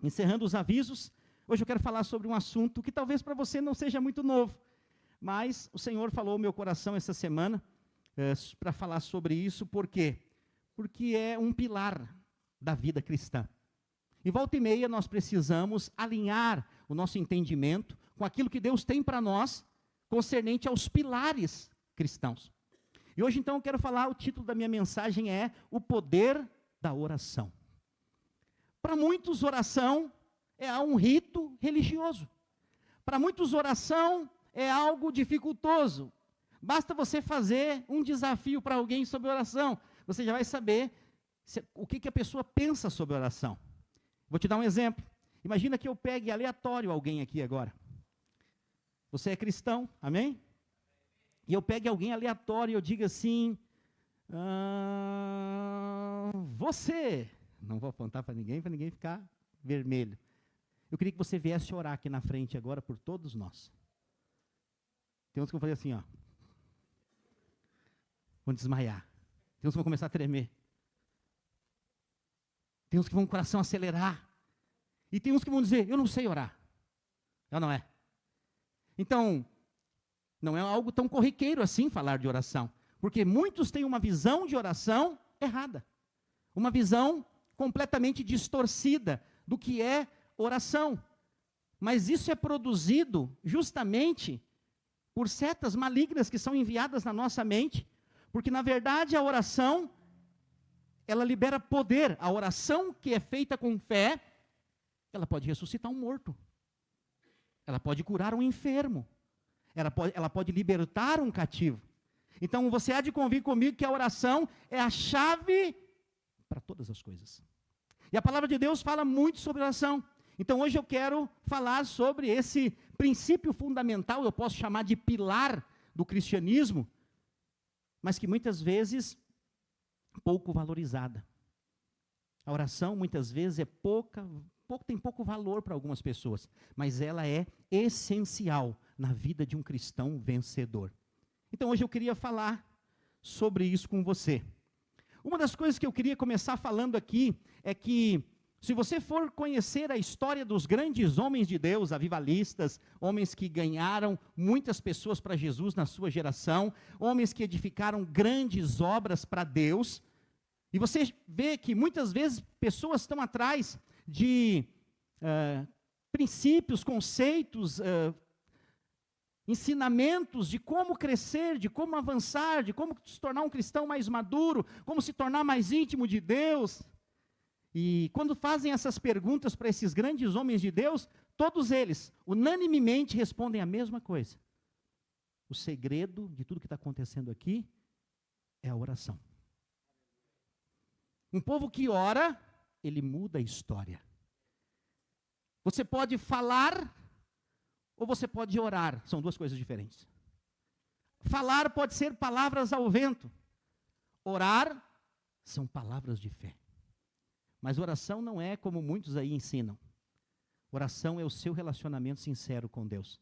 Encerrando os avisos, hoje eu quero falar sobre um assunto que talvez para você não seja muito novo, mas o Senhor falou ao meu coração essa semana para falar sobre isso, por quê? Porque é um pilar da vida cristã. E volta e meia nós precisamos alinhar o nosso entendimento com aquilo que Deus tem para nós, concernente aos pilares cristãos. E hoje então eu quero falar, o título da minha mensagem é O Poder da Oração. Para muitos, oração é um rito religioso. Para muitos, oração é algo dificultoso. Basta você fazer um desafio para alguém sobre oração, você já vai saber o que a pessoa pensa sobre oração. Vou te dar um exemplo. Imagina que eu pegue aleatório alguém aqui agora. Você é cristão, amém? E eu pegue alguém aleatório e eu diga assim, você... Não vou apontar para ninguém ficar vermelho. Eu queria que você viesse orar aqui na frente agora por todos nós. Tem uns que vão fazer assim, ó. Vão desmaiar. Tem uns que vão começar a tremer. Tem uns que vão com o coração acelerar. E tem uns que vão dizer, eu não sei orar. É, não é? Então, não é algo tão corriqueiro assim falar de oração. Porque muitos têm uma visão de oração errada. Uma visão completamente distorcida do que é oração. Mas isso é produzido justamente por setas malignas que são enviadas na nossa mente, porque na verdade a oração, ela libera poder. A oração que é feita com fé, ela pode ressuscitar um morto. Ela pode curar um enfermo. Ela pode libertar um cativo. Então você há de convir comigo que a oração é a chave para todas as coisas. E a palavra de Deus fala muito sobre oração. Então hoje eu quero falar sobre esse princípio fundamental, eu posso chamar de pilar do cristianismo, mas que muitas vezes pouco valorizada. A oração muitas vezes tem pouco valor para algumas pessoas, mas ela é essencial na vida de um cristão vencedor. Então hoje eu queria falar sobre isso com você. Uma das coisas que eu queria começar falando aqui é que, se você for conhecer a história dos grandes homens de Deus, avivalistas, homens que ganharam muitas pessoas para Jesus na sua geração, homens que edificaram grandes obras para Deus, e você vê que muitas vezes pessoas estão atrás de princípios, conceitos, ensinamentos de como crescer, de como avançar, de como se tornar um cristão mais maduro, como se tornar mais íntimo de Deus. E quando fazem essas perguntas para esses grandes homens de Deus, todos eles, unanimemente, respondem a mesma coisa. O segredo de tudo que está acontecendo aqui é a oração. Um povo que ora, ele muda a história. Você pode falar ou você pode orar, são duas coisas diferentes. Falar pode ser palavras ao vento. Orar são palavras de fé. Mas oração não é como muitos aí ensinam. Oração é o seu relacionamento sincero com Deus.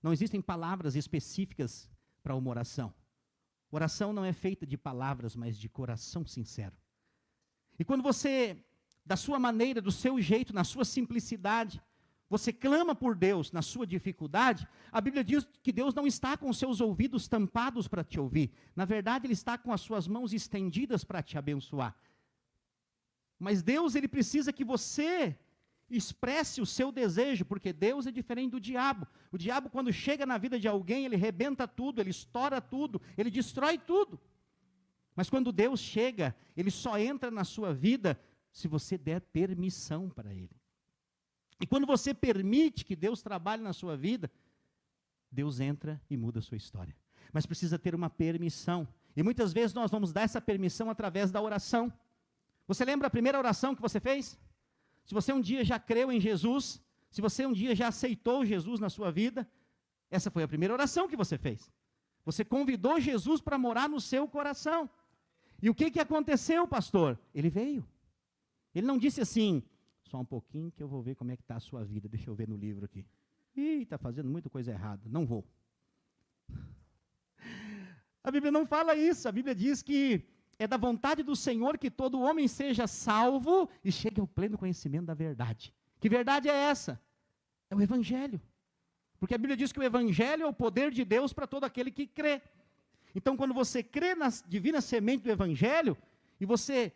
Não existem palavras específicas para uma oração. Oração não é feita de palavras, mas de coração sincero. E quando você, da sua maneira, do seu jeito, na sua simplicidade, você clama por Deus na sua dificuldade, a Bíblia diz que Deus não está com os seus ouvidos tampados para te ouvir. Na verdade, Ele está com as suas mãos estendidas para te abençoar. Mas Deus, Ele precisa que você expresse o seu desejo, porque Deus é diferente do diabo. O diabo, quando chega na vida de alguém, ele rebenta tudo, ele estoura tudo, ele destrói tudo. Mas quando Deus chega, Ele só entra na sua vida se você der permissão para Ele. E quando você permite que Deus trabalhe na sua vida, Deus entra e muda a sua história. Mas precisa ter uma permissão. E muitas vezes nós vamos dar essa permissão através da oração. Você lembra a primeira oração que você fez? Se você um dia já creu em Jesus, se você um dia já aceitou Jesus na sua vida, essa foi a primeira oração que você fez. Você convidou Jesus para morar no seu coração. E o que aconteceu, pastor? Ele veio. Ele não disse assim, só um pouquinho que eu vou ver como é que está a sua vida, deixa eu ver no livro aqui. Ih, está fazendo muita coisa errada, não vou. A Bíblia não fala isso, a Bíblia diz que é da vontade do Senhor que todo homem seja salvo e chegue ao pleno conhecimento da verdade. Que verdade é essa? É o Evangelho. Porque a Bíblia diz que o Evangelho é o poder de Deus para todo aquele que crê. Então, quando você crê na divina semente do Evangelho, e você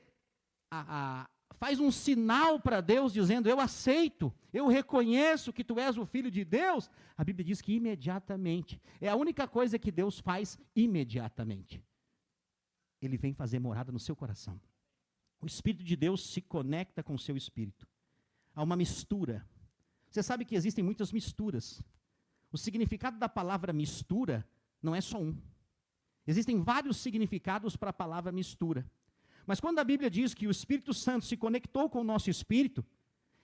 faz um sinal para Deus, dizendo, eu aceito, eu reconheço que tu és o Filho de Deus, a Bíblia diz que imediatamente, é a única coisa que Deus faz imediatamente. Ele vem fazer morada no seu coração. O Espírito de Deus se conecta com o seu espírito. Há uma mistura. Você sabe que existem muitas misturas. O significado da palavra mistura não é só um. Existem vários significados para a palavra mistura. Mas quando a Bíblia diz que o Espírito Santo se conectou com o nosso espírito,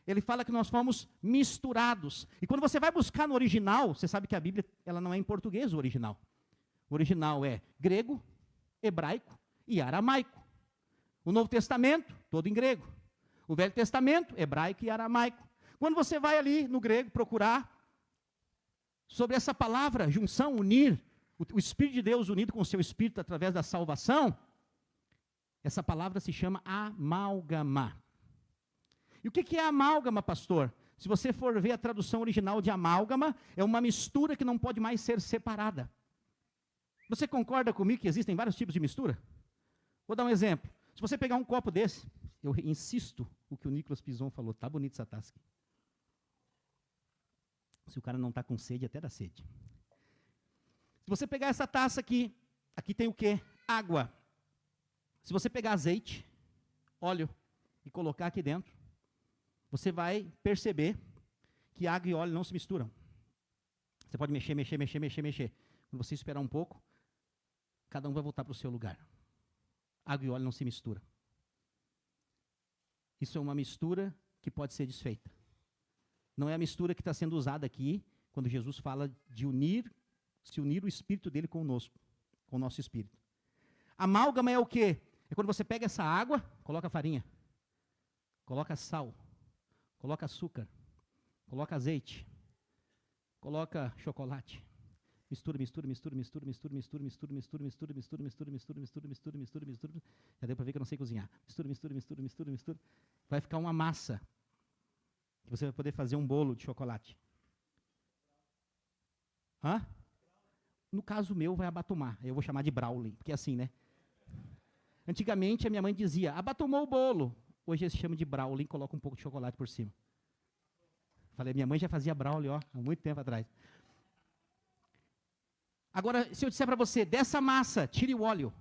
ele fala que nós fomos misturados. E quando você vai buscar no original, você sabe que a Bíblia ela não é em português o original. O original é grego, hebraico e aramaico. O Novo Testamento, todo em grego. O Velho Testamento, hebraico e aramaico. Quando você vai ali no grego procurar sobre essa palavra, junção, unir, o Espírito de Deus unido com o seu Espírito através da salvação, essa palavra se chama amálgama. E o que é amálgama, pastor? Se você for ver a tradução original de amálgama, é uma mistura que não pode mais ser separada. Você concorda comigo que existem vários tipos de mistura? Vou dar um exemplo. Se você pegar um copo desse, eu insisto o que o Nicolas Pizon falou, tá bonito essa taça aqui. Se o cara não está com sede, até dá sede. Se você pegar essa taça aqui, aqui tem o quê? Água. Se você pegar azeite, óleo e colocar aqui dentro, você vai perceber que água e óleo não se misturam. Você pode mexer. Quando você esperar um pouco, cada um vai voltar para o seu lugar. Água e óleo não se misturam. Isso é uma mistura que pode ser desfeita. Não é a mistura que está sendo usada aqui, quando Jesus fala de se unir o Espírito dele conosco, com o nosso Espírito. Amálgama é o quê? É quando você pega essa água, coloca farinha, coloca sal, coloca açúcar, coloca azeite, coloca chocolate. Mistura. Já deu para ver que eu não sei cozinhar. Mistura. Vai ficar uma massa. Que você vai poder fazer um bolo de chocolate. Hã? No caso meu, vai abatumar. Eu vou chamar de brownie, porque é assim, né? Antigamente, a minha mãe dizia, abatumou o bolo. Hoje eles chamam de brownie e colocam um pouco de chocolate por cima. Falei, minha mãe já fazia brownie, há muito tempo atrás. Agora, se eu disser para você, dessa massa, tire o óleo.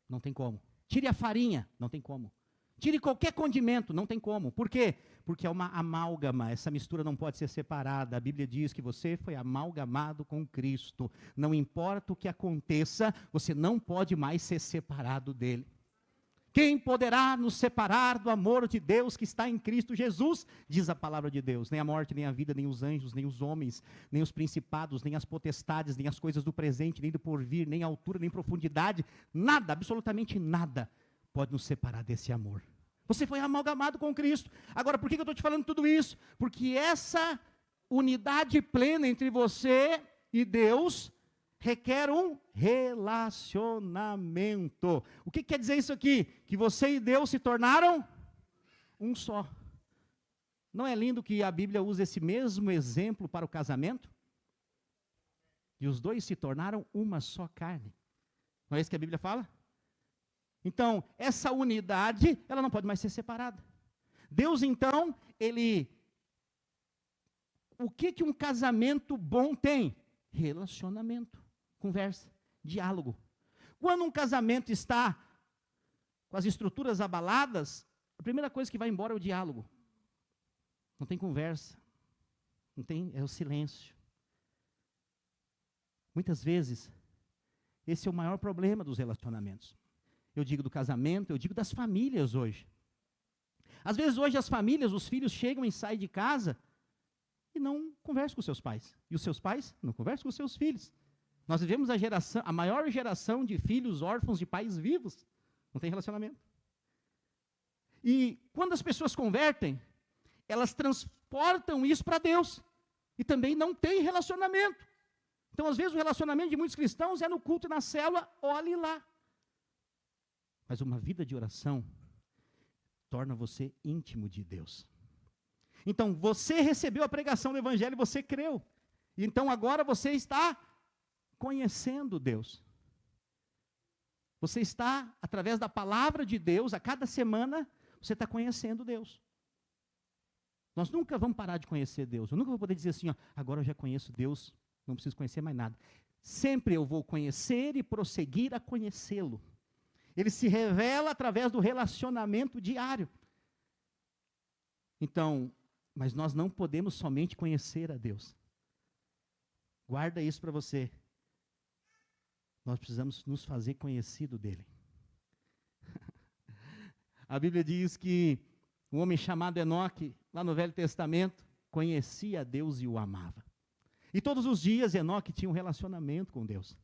Não tem como. Tire a farinha. Não tem como. Tire qualquer condimento, não tem como. Por quê? Porque é uma amálgama, essa mistura não pode ser separada. A Bíblia diz que você foi amalgamado com Cristo. Não importa o que aconteça, você não pode mais ser separado dele. Quem poderá nos separar do amor de Deus que está em Cristo Jesus? Diz a palavra de Deus. Nem a morte, nem a vida, nem os anjos, nem os homens, nem os principados, nem as potestades, nem as coisas do presente, nem do porvir, nem altura, nem profundidade. Nada, absolutamente nada pode nos separar desse amor. Você foi amalgamado com Cristo. Agora, por que eu estou te falando tudo isso? Porque essa unidade plena entre você e Deus requer um relacionamento. O que quer dizer isso aqui? Que você e Deus se tornaram um só. Não é lindo que a Bíblia usa esse mesmo exemplo para o casamento? E os dois se tornaram uma só carne. Não é isso que a Bíblia fala? Então, essa unidade, ela não pode mais ser separada. Deus, então, o que um casamento bom tem? Relacionamento, conversa, diálogo. Quando um casamento está com as estruturas abaladas, a primeira coisa que vai embora é o diálogo. Não tem conversa, é o silêncio. Muitas vezes, esse é o maior problema dos relacionamentos. Eu digo do casamento, eu digo das famílias hoje. Às vezes hoje as famílias, os filhos chegam e saem de casa e não conversam com seus pais. E os seus pais não conversam com os seus filhos. Nós vivemos a maior geração de filhos órfãos de pais vivos. Não tem relacionamento. E quando as pessoas convertem, elas transportam isso para Deus. E também não tem relacionamento. Então, às vezes, o relacionamento de muitos cristãos é no culto e na célula, olhe lá. Mas uma vida de oração torna você íntimo de Deus. Então, você recebeu a pregação do Evangelho e você creu. Então, agora você está conhecendo Deus. Você está, através da palavra de Deus, a cada semana, você está conhecendo Deus. Nós nunca vamos parar de conhecer Deus. Eu nunca vou poder dizer assim, ó, agora eu já conheço Deus, não preciso conhecer mais nada. Sempre eu vou conhecer e prosseguir a conhecê-lo. Ele se revela através do relacionamento diário. Então, mas nós não podemos somente conhecer a Deus. Guarda isso para você. Nós precisamos nos fazer conhecido dele. A Bíblia diz que um homem chamado Enoque, lá no Velho Testamento, conhecia a Deus e o amava. E todos os dias Enoque tinha um relacionamento com Deus.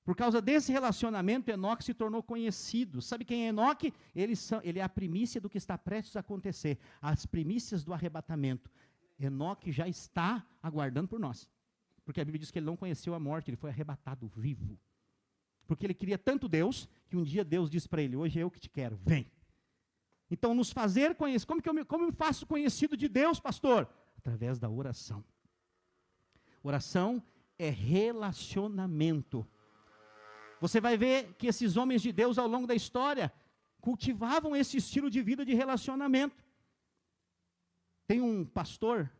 Por causa desse relacionamento, Enoque se tornou conhecido. Sabe quem é Enoque? Ele é a primícia do que está prestes a acontecer. As primícias do arrebatamento. Enoque já está aguardando por nós. Porque a Bíblia diz que ele não conheceu a morte, ele foi arrebatado vivo. Porque ele queria tanto Deus, que um dia Deus disse para ele, hoje é eu que te quero, vem. Então, nos fazer conhecer, como eu me faço conhecido de Deus, pastor? Através da oração. Oração é relacionamento. Você vai ver que esses homens de Deus, ao longo da história, cultivavam esse estilo de vida de relacionamento. Tem um pastor,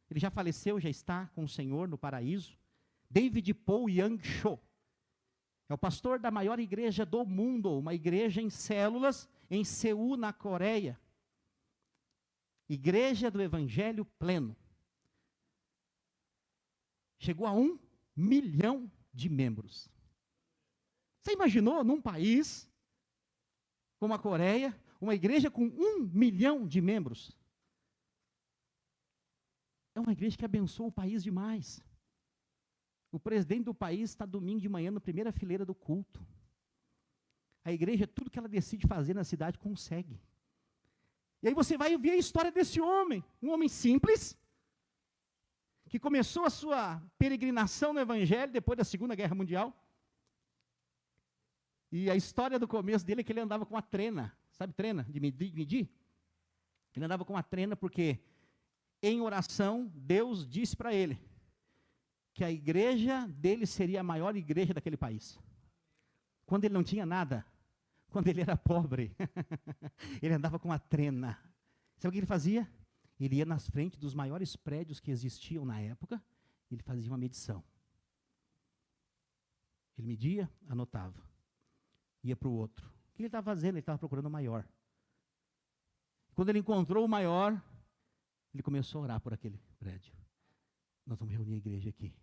ele já faleceu, já está com o Senhor no paraíso, David Paul Yang Cho. É o pastor da maior igreja do mundo, uma igreja em células, em Seul, na Coreia. Igreja do Evangelho Pleno. Chegou a 1 milhão de membros. Você imaginou, num país como a Coreia, uma igreja com 1 milhão de membros? É uma igreja que abençoa o país demais. O presidente do país está domingo de manhã na primeira fileira do culto. A igreja, tudo que ela decide fazer na cidade, consegue. E aí você vai ver a história desse homem, um homem simples, que começou a sua peregrinação no Evangelho depois da Segunda Guerra Mundial. E a história do começo dele é que ele andava com uma trena, sabe trena, de medir? Ele andava com uma trena porque, em oração, Deus disse para ele que a igreja dele seria a maior igreja daquele país. Quando ele não tinha nada, quando ele era pobre, ele andava com uma trena. Sabe o que ele fazia? Ele ia nas frentes dos maiores prédios que existiam na época, e ele fazia uma medição. Ele media, anotava. Ia para o outro. O que ele estava fazendo? Ele estava procurando o maior. Quando ele encontrou o maior, ele começou a orar por aquele prédio. Nós vamos reunir a igreja aqui.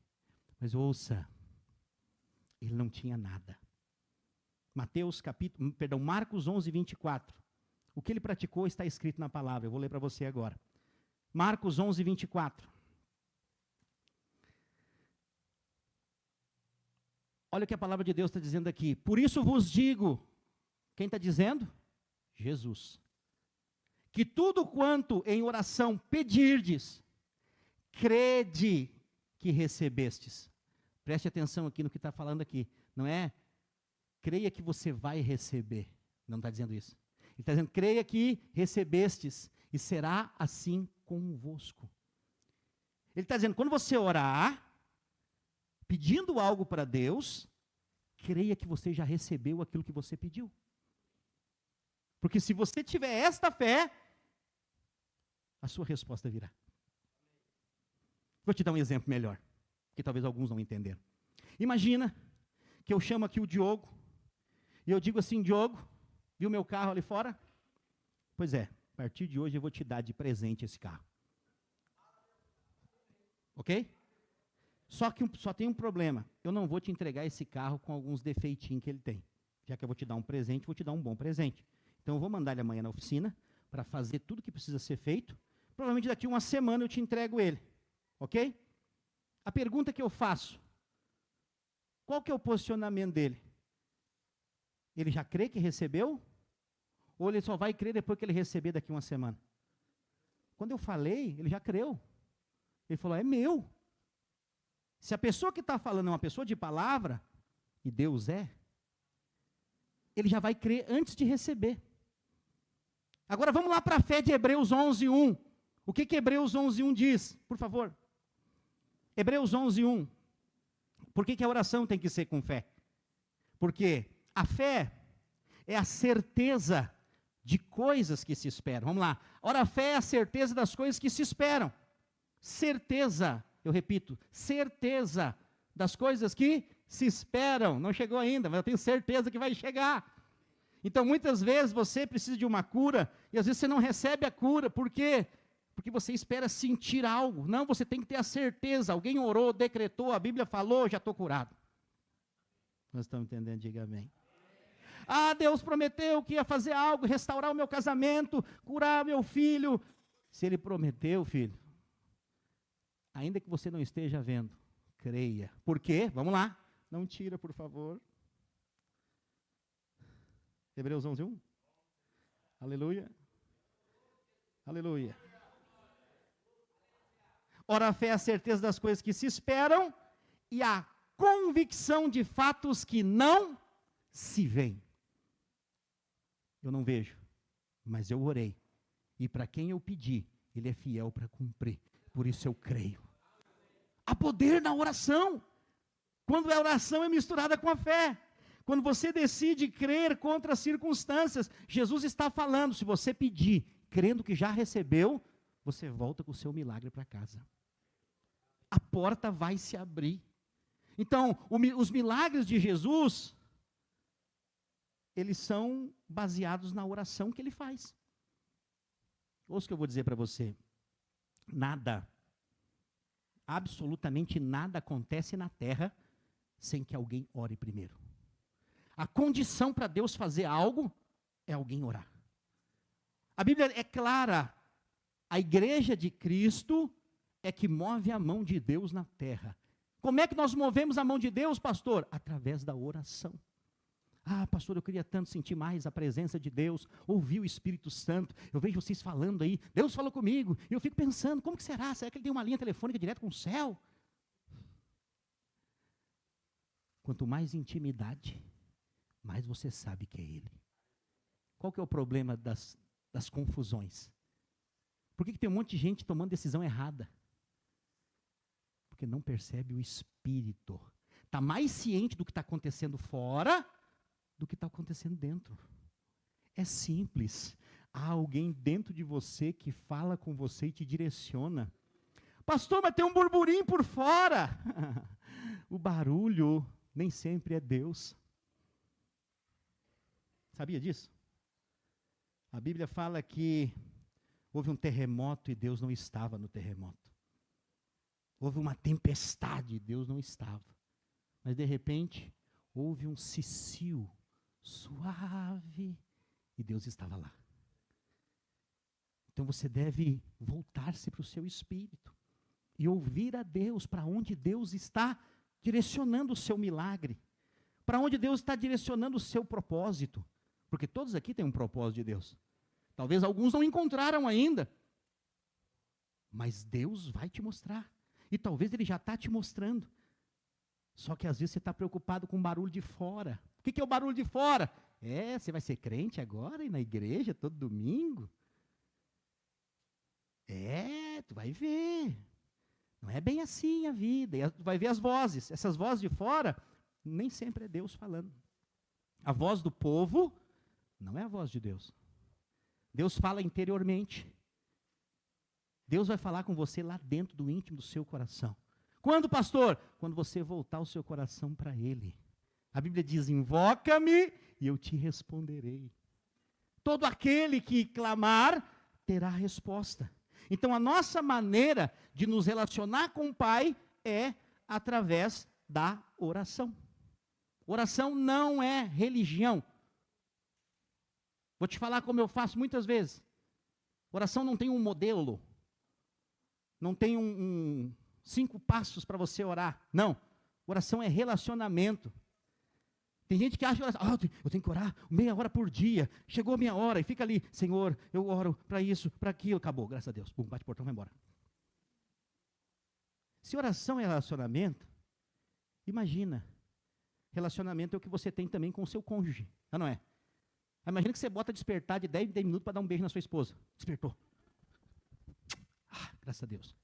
Mas ouça, ele não tinha nada. Marcos 11, 24. O que ele praticou está escrito na palavra. Eu vou ler para você agora. Marcos 11, 24. Olha o que a palavra de Deus está dizendo aqui. Por isso vos digo, quem está dizendo? Jesus. Que tudo quanto em oração pedirdes, crede que recebestes. Preste atenção aqui no que está falando aqui. Não é, creia que você vai receber. Não está dizendo isso. Ele está dizendo, creia que recebestes, e será assim convosco. Ele está dizendo, quando você orar, pedindo algo para Deus, creia que você já recebeu aquilo que você pediu. Porque se você tiver esta fé, a sua resposta virá. Vou te dar um exemplo melhor, que talvez alguns não entenderam. Imagina que eu chamo aqui o Diogo, e eu digo assim, Diogo, viu meu carro ali fora? Pois é, a partir de hoje eu vou te dar de presente esse carro. Ok? Só que só tem um problema, eu não vou te entregar esse carro com alguns defeitinhos que ele tem. Já que eu vou te dar um presente, vou te dar um bom presente. Então eu vou mandar ele amanhã na oficina, para fazer tudo que precisa ser feito. Provavelmente daqui a uma semana eu te entrego ele. Ok? A pergunta que eu faço, qual que é o posicionamento dele? Ele já crê que recebeu? Ou ele só vai crer depois que ele receber daqui a uma semana? Quando eu falei, ele já creu. Ele falou, é meu. Se a pessoa que está falando é uma pessoa de palavra, e Deus é, ele já vai crer antes de receber. Agora vamos lá para a fé de Hebreus 11:1. O que Hebreus 11:1 diz? Por favor. Hebreus 11:1. Por que a oração tem que ser com fé? Porque a fé é a certeza de coisas que se esperam. Vamos lá. Ora, a fé é a certeza das coisas que se esperam. Certeza, eu repito, certeza das coisas que se esperam. Não chegou ainda, mas eu tenho certeza que vai chegar. Então, muitas vezes você precisa de uma cura e às vezes você não recebe a cura. Por quê? Porque você espera sentir algo. Não, você tem que ter a certeza. Alguém orou, decretou, a Bíblia falou, já estou curado. Nós estamos entendendo? Diga amém. Ah, Deus prometeu que ia fazer algo, restaurar o meu casamento, curar meu filho. Se Ele prometeu, filho, ainda que você não esteja vendo, creia. Por quê? Vamos lá. Não tira, por favor. Hebreus 11:1. Aleluia. Aleluia. Ora, a fé é a certeza das coisas que se esperam e a convicção de fatos que não se veem. Eu não vejo, mas eu orei. E para quem eu pedi, Ele é fiel para cumprir. Por isso eu creio. Há poder na oração. Quando a oração é misturada com a fé. Quando você decide crer contra as circunstâncias, Jesus está falando, se você pedir, crendo que já recebeu, você volta com o seu milagre para casa. A porta vai se abrir. Então, os milagres de Jesus, eles são baseados na oração que Ele faz. Ouça o que eu vou dizer para você. Nada, absolutamente nada acontece na terra sem que alguém ore primeiro. A condição para Deus fazer algo é alguém orar. A Bíblia é clara. A igreja de Cristo é que move a mão de Deus na terra. Como é que nós movemos a mão de Deus, pastor? Através da oração. Ah, pastor, eu queria tanto sentir mais a presença de Deus, ouvir o Espírito Santo. Eu vejo vocês falando aí, Deus falou comigo. E eu fico pensando, como que será? Será que Ele tem uma linha telefônica direto com o céu? Quanto mais intimidade, mais você sabe que é Ele. Qual que é o problema das confusões? Por que tem um monte de gente tomando decisão errada? Porque não percebe o Espírito. Está mais ciente do que está acontecendo fora do que está acontecendo dentro. É simples. Há alguém dentro de você que fala com você e te direciona. Pastor, mas tem um burburinho por fora. O barulho nem sempre é Deus. Sabia disso? A Bíblia fala que houve um terremoto e Deus não estava no terremoto. Houve uma tempestade e Deus não estava. Mas de repente, houve um cicio suave e Deus estava lá. Então você deve voltar-se para o seu espírito e ouvir a Deus, para onde Deus está direcionando o seu milagre, para onde Deus está direcionando o seu propósito. Porque todos aqui têm um propósito de Deus. Talvez alguns não encontraram ainda. Mas Deus vai te mostrar. E talvez Ele já está te mostrando. Só que às vezes você está preocupado com o barulho de fora. O que é o barulho de fora? Você vai ser crente agora e na igreja todo domingo? Tu vai ver. Não é bem assim a vida. E tu vai ver as vozes. Essas vozes de fora, nem sempre é Deus falando. A voz do povo não é a voz de Deus. Deus fala interiormente. Deus vai falar com você lá dentro do íntimo do seu coração. Quando, pastor? Quando você voltar o seu coração para Ele. A Bíblia diz, invoca-me e eu te responderei. Todo aquele que clamar, terá resposta. Então, a nossa maneira de nos relacionar com o Pai é através da oração. Oração não é religião. Vou te falar como eu faço muitas vezes. Oração não tem um modelo. Não tem 5 passos para você orar. Não. Oração é relacionamento. Tem gente que acha que eu tenho que orar meia hora por dia. Chegou a minha hora e fica ali. Senhor, eu oro para isso, para aquilo. Acabou, graças a Deus. Pum, bate o portão, vai embora. Se oração é relacionamento, imagina. Relacionamento é o que você tem também com o seu cônjuge, não é? Imagina que você bota despertar de 10 em 10 minutos para dar um beijo na sua esposa. Despertou. Graças a Deus.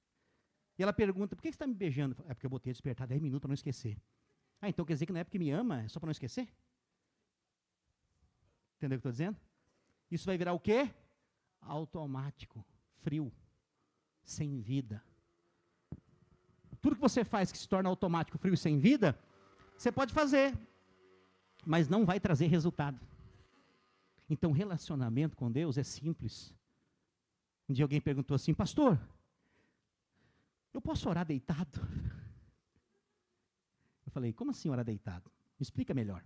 E ela pergunta, por que você está me beijando? É porque eu botei despertar 10 minutos para não esquecer. Então quer dizer que na época que me ama é só para não esquecer? Entendeu o que eu estou dizendo? Isso vai virar o quê? Automático, frio, sem vida. Tudo que você faz que se torna automático, frio e sem vida, você pode fazer, mas não vai trazer resultado. Então, relacionamento com Deus é simples. Um dia alguém perguntou assim, pastor, eu posso orar deitado? Eu falei, como assim orar deitado? Me explica melhor.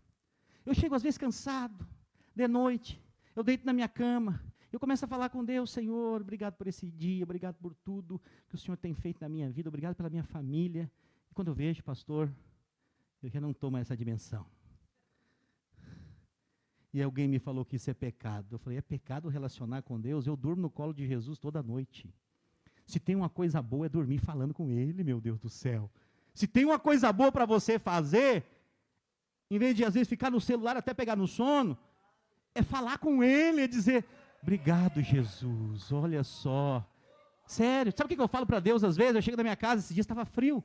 Eu chego às vezes cansado, de noite, eu deito na minha cama, eu começo a falar com Deus, Senhor, obrigado por esse dia, obrigado por tudo que o Senhor tem feito na minha vida, obrigado pela minha família. E quando eu vejo, pastor, eu já não estou mais nessa dimensão. E alguém me falou que isso é pecado. Eu falei, é pecado relacionar com Deus? Eu durmo no colo de Jesus toda noite. Se tem uma coisa boa é dormir falando com Ele, meu Deus do céu. Se tem uma coisa boa para você fazer, em vez de às vezes ficar no celular até pegar no sono, é falar com Ele, é dizer, obrigado Jesus, olha só. Sério, sabe o que eu falo para Deus às vezes? Eu chego na minha casa, esse dia estava frio.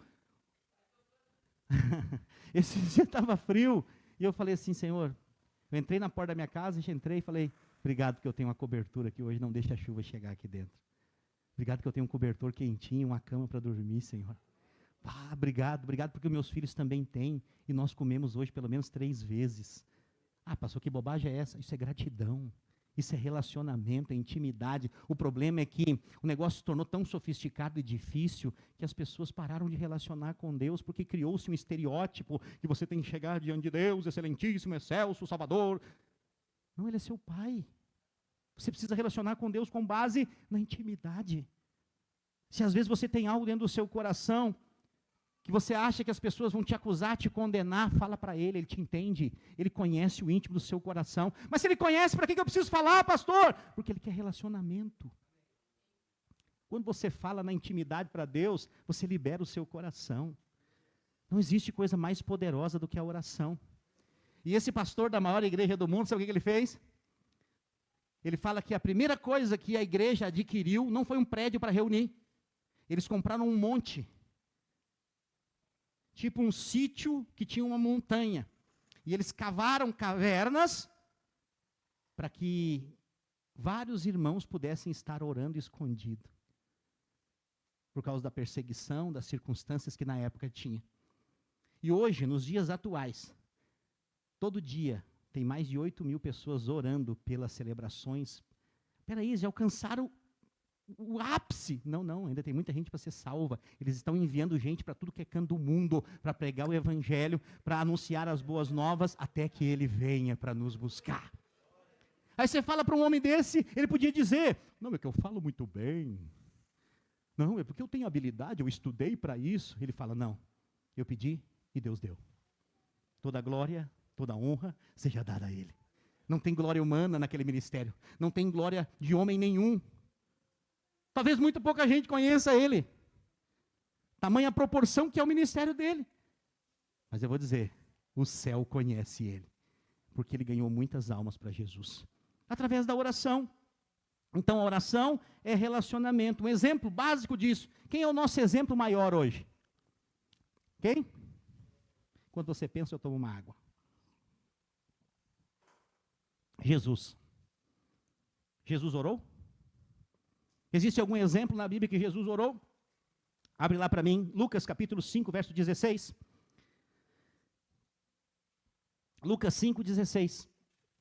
Esse dia estava frio. E eu falei assim, Senhor, eu entrei na porta da minha casa, entrei e falei, obrigado porque eu tenho uma cobertura que hoje não deixa a chuva chegar aqui dentro. Obrigado que eu tenho um cobertor quentinho, uma cama para dormir, Senhor. Obrigado porque meus filhos também têm, e nós comemos hoje pelo menos 3 vezes. Pastor, que bobagem é essa? Isso é gratidão, isso é relacionamento, é intimidade. O problema é que o negócio se tornou tão sofisticado e difícil que as pessoas pararam de relacionar com Deus, porque criou-se um estereótipo que você tem que chegar diante de Deus, excelentíssimo, excelso, Salvador. Não, Ele é seu Pai. Você precisa relacionar com Deus com base na intimidade. Se às vezes você tem algo dentro do seu coração, que você acha que as pessoas vão te acusar, te condenar, fala para Ele, Ele te entende, Ele conhece o íntimo do seu coração. Mas se Ele conhece, para que eu preciso falar, pastor? Porque Ele quer relacionamento. Quando você fala na intimidade para Deus, você libera o seu coração. Não existe coisa mais poderosa do que a oração. E esse pastor da maior igreja do mundo, sabe o que ele fez? Ele fala que a primeira coisa que a igreja adquiriu não foi um prédio para reunir. Eles compraram um monte. Tipo um sítio que tinha uma montanha. E eles cavaram cavernas para que vários irmãos pudessem estar orando escondido. Por causa da perseguição, das circunstâncias que na época tinha. E hoje, nos dias atuais, todo dia tem mais de 8.000 pessoas orando pelas celebrações. Espera aí, já alcançaram o ápice. Não, ainda tem muita gente para ser salva. Eles estão enviando gente para tudo que é canto do mundo, para pregar o evangelho, para anunciar as boas novas, até que Ele venha para nos buscar. Aí você fala para um homem desse, ele podia dizer, não, é que eu falo muito bem. Não, é porque eu tenho habilidade, eu estudei para isso. Ele fala, não, eu pedi e Deus deu. Toda glória, toda honra seja dada a Ele. Não tem glória humana naquele ministério. Não tem glória de homem nenhum. Talvez muito pouca gente conheça Ele. Tamanha proporção que é o ministério dele. Mas eu vou dizer, o céu conhece Ele. Porque Ele ganhou muitas almas para Jesus. Através da oração. Então a oração é relacionamento. Um exemplo básico disso. Quem é o nosso exemplo maior hoje? Quem? Quando você pensa, eu tomo uma água. Jesus. Jesus orou? Existe algum exemplo na Bíblia que Jesus orou? Abre lá para mim, Lucas capítulo 5, verso 16. Lucas 5, 16.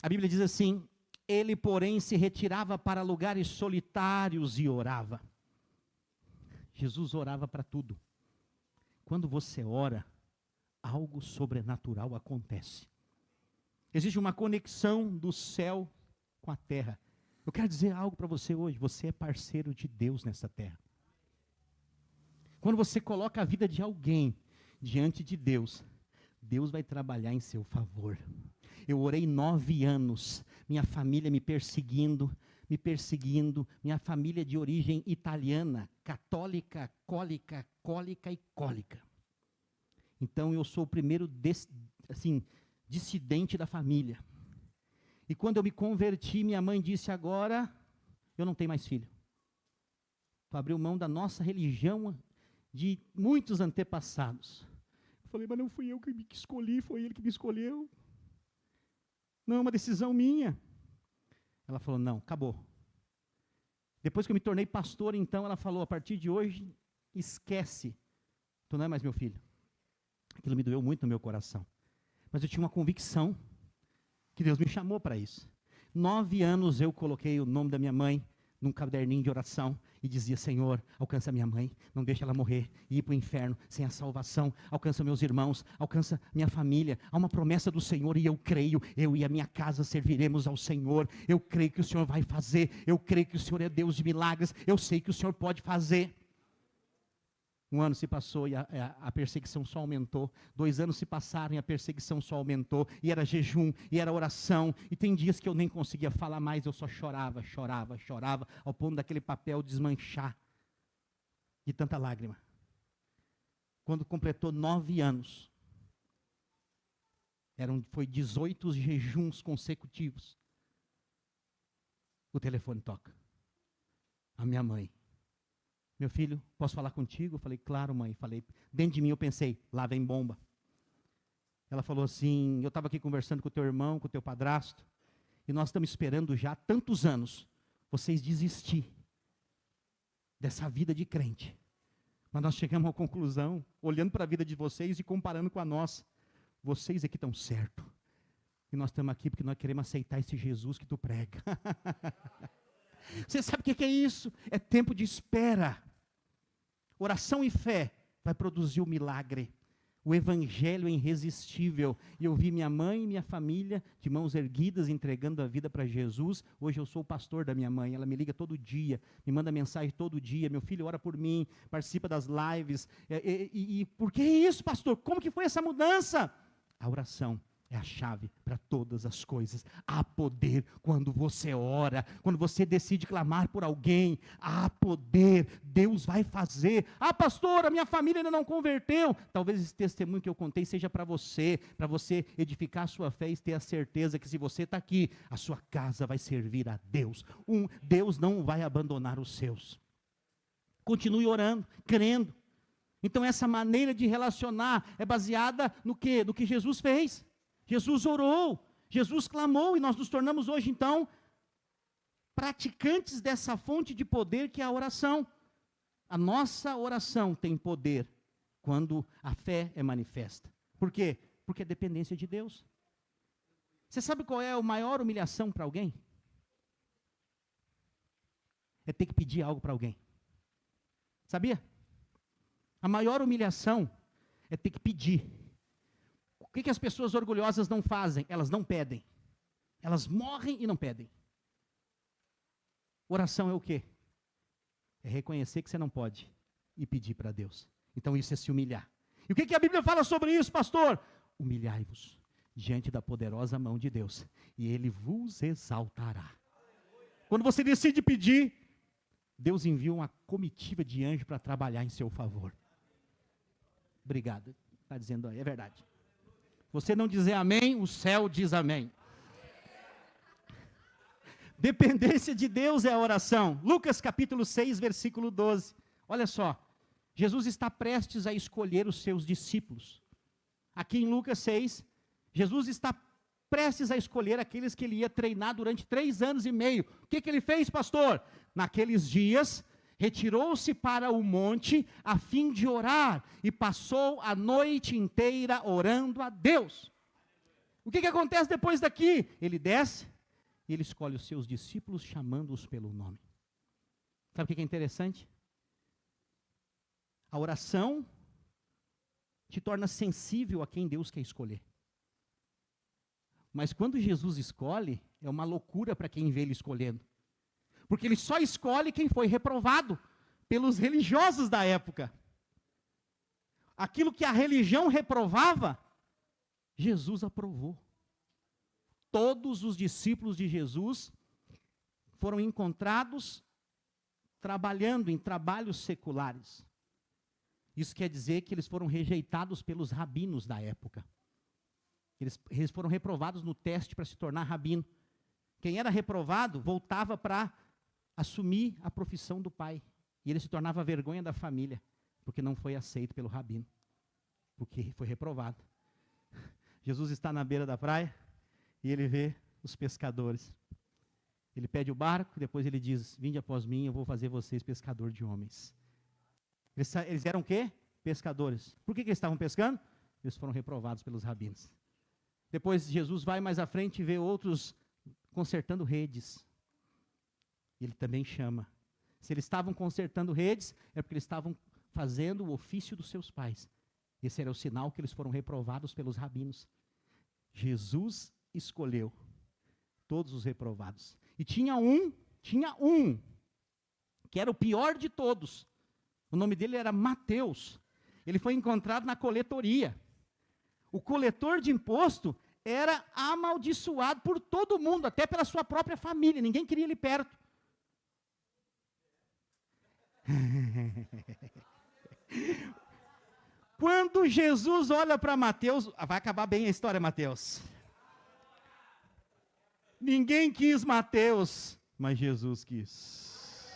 A Bíblia diz assim, Ele, porém, se retirava para lugares solitários e orava. Jesus orava para tudo. Quando você ora, algo sobrenatural acontece. Existe uma conexão do céu com a terra. Eu quero dizer algo para você hoje, você é parceiro de Deus nessa terra. Quando você coloca a vida de alguém diante de Deus, Deus vai trabalhar em seu favor. Eu orei 9 anos, minha família me perseguindo, minha família de origem italiana, católica, cólica e cólica. Então eu sou o primeiro assim, dissidente da família. E quando eu me converti, minha mãe disse, agora eu não tenho mais filho. Tu abriu mão da nossa religião de muitos antepassados. Eu falei, mas não fui eu que escolhi, foi ele que me escolheu. Não é uma decisão minha. Ela falou, não, acabou. Depois que eu me tornei pastor, então, ela falou, a partir de hoje, esquece, tu não é mais meu filho. Aquilo me doeu muito no meu coração. Mas eu tinha uma convicção que Deus me chamou para isso. 9 anos eu coloquei o nome da minha mãe num caderninho de oração e dizia, Senhor, alcança minha mãe, não deixa ela morrer e ir para o inferno sem a salvação, alcança meus irmãos, alcança minha família. Há uma promessa do Senhor e eu creio, eu e a minha casa serviremos ao Senhor, eu creio que o Senhor vai fazer, eu creio que o Senhor é Deus de milagres, eu sei que o Senhor pode fazer. 1 ano se passou e a perseguição só aumentou. 2 anos se passaram e a perseguição só aumentou. E era jejum, e era oração. E tem dias que eu nem conseguia falar mais, eu só chorava, ao ponto daquele papel desmanchar de tanta lágrima. Quando completou 9 anos, foi 18 jejuns consecutivos. O telefone toca. A minha mãe. Meu filho, posso falar contigo? Eu falei, claro, mãe. Falei, dentro de mim eu pensei, lá vem bomba. Ela falou assim, eu estava aqui conversando com o teu irmão, com o teu padrasto, e nós estamos esperando já há tantos anos vocês desistir dessa vida de crente. Mas nós chegamos à conclusão, olhando para a vida de vocês e comparando com a nossa, vocês é que estão certo. E nós estamos aqui porque nós queremos aceitar esse Jesus que tu prega. Você sabe o que é isso? É tempo de espera. Oração e fé vai produzir o milagre. O evangelho é irresistível. E eu vi minha mãe e minha família de mãos erguidas entregando a vida para Jesus. Hoje eu sou o pastor da minha mãe. Ela me liga todo dia, me manda mensagem todo dia. Meu filho ora por mim, participa das lives. E por que isso, pastor? Como que foi essa mudança? A oração é a chave para todas as coisas. Há poder quando você ora, quando você decide clamar por alguém. Há poder, Deus vai fazer. Ah, pastor, a minha família ainda não converteu. Talvez esse testemunho que eu contei seja para você edificar a sua fé e ter a certeza que se você está aqui, a sua casa vai servir a Deus. Deus não vai abandonar os seus. Continue orando, crendo. Então essa maneira de relacionar é baseada no quê? No que Jesus fez. Jesus orou, Jesus clamou e nós nos tornamos hoje então praticantes dessa fonte de poder que é a oração. A nossa oração tem poder quando a fé é manifesta. Por quê? Porque é dependência de Deus. Você sabe qual é a maior humilhação para alguém? É ter que pedir algo para alguém. Sabia? A maior humilhação é ter que pedir. O que as pessoas orgulhosas não fazem? Elas não pedem. Elas morrem e não pedem. Oração é o quê? É reconhecer que você não pode e pedir para Deus. Então isso é se humilhar. E o que a Bíblia fala sobre isso, pastor? Humilhai-vos diante da poderosa mão de Deus e Ele vos exaltará. Quando você decide pedir, Deus envia uma comitiva de anjo para trabalhar em seu favor. Obrigado. Está dizendo aí, é verdade. Você não dizer amém, o céu diz amém. Dependência de Deus é a oração. Lucas capítulo 6, versículo 12. Olha só, Jesus está prestes a escolher os seus discípulos. Aqui em Lucas 6, Jesus está prestes a escolher aqueles que ele ia treinar durante 3 anos e meio. O que ele fez, pastor? Naqueles dias, retirou-se para o monte a fim de orar e passou a noite inteira orando a Deus. O que acontece depois daqui? Ele desce e ele escolhe os seus discípulos chamando-os pelo nome. Sabe o que é interessante? A oração te torna sensível a quem Deus quer escolher. Mas quando Jesus escolhe, é uma loucura para quem vê ele escolhendo. Porque ele só escolhe quem foi reprovado pelos religiosos da época. Aquilo que a religião reprovava, Jesus aprovou. Todos os discípulos de Jesus foram encontrados trabalhando em trabalhos seculares. Isso quer dizer que eles foram rejeitados pelos rabinos da época. Eles foram reprovados no teste para se tornar rabino. Quem era reprovado voltava para assumir a profissão do pai. E ele se tornava a vergonha da família, porque não foi aceito pelo rabino, porque foi reprovado. Jesus está na beira da praia e ele vê os pescadores. Ele pede o barco, depois ele diz: vinde após mim, eu vou fazer vocês pescador de homens. Eles eram o quê? Pescadores. Por que eles estavam pescando? Eles foram reprovados pelos rabinos. Depois Jesus vai mais à frente e vê outros consertando redes. Ele também chama. Se eles estavam consertando redes, é porque eles estavam fazendo o ofício dos seus pais. Esse era o sinal que eles foram reprovados pelos rabinos. Jesus escolheu todos os reprovados. E tinha um, que era o pior de todos. O nome dele era Mateus. Ele foi encontrado na coletoria. O coletor de imposto era amaldiçoado por todo mundo, até pela sua própria família. Ninguém queria ele perto. Quando Jesus olha para Mateus, vai acabar bem a história, Mateus. Ninguém quis Mateus, mas Jesus quis.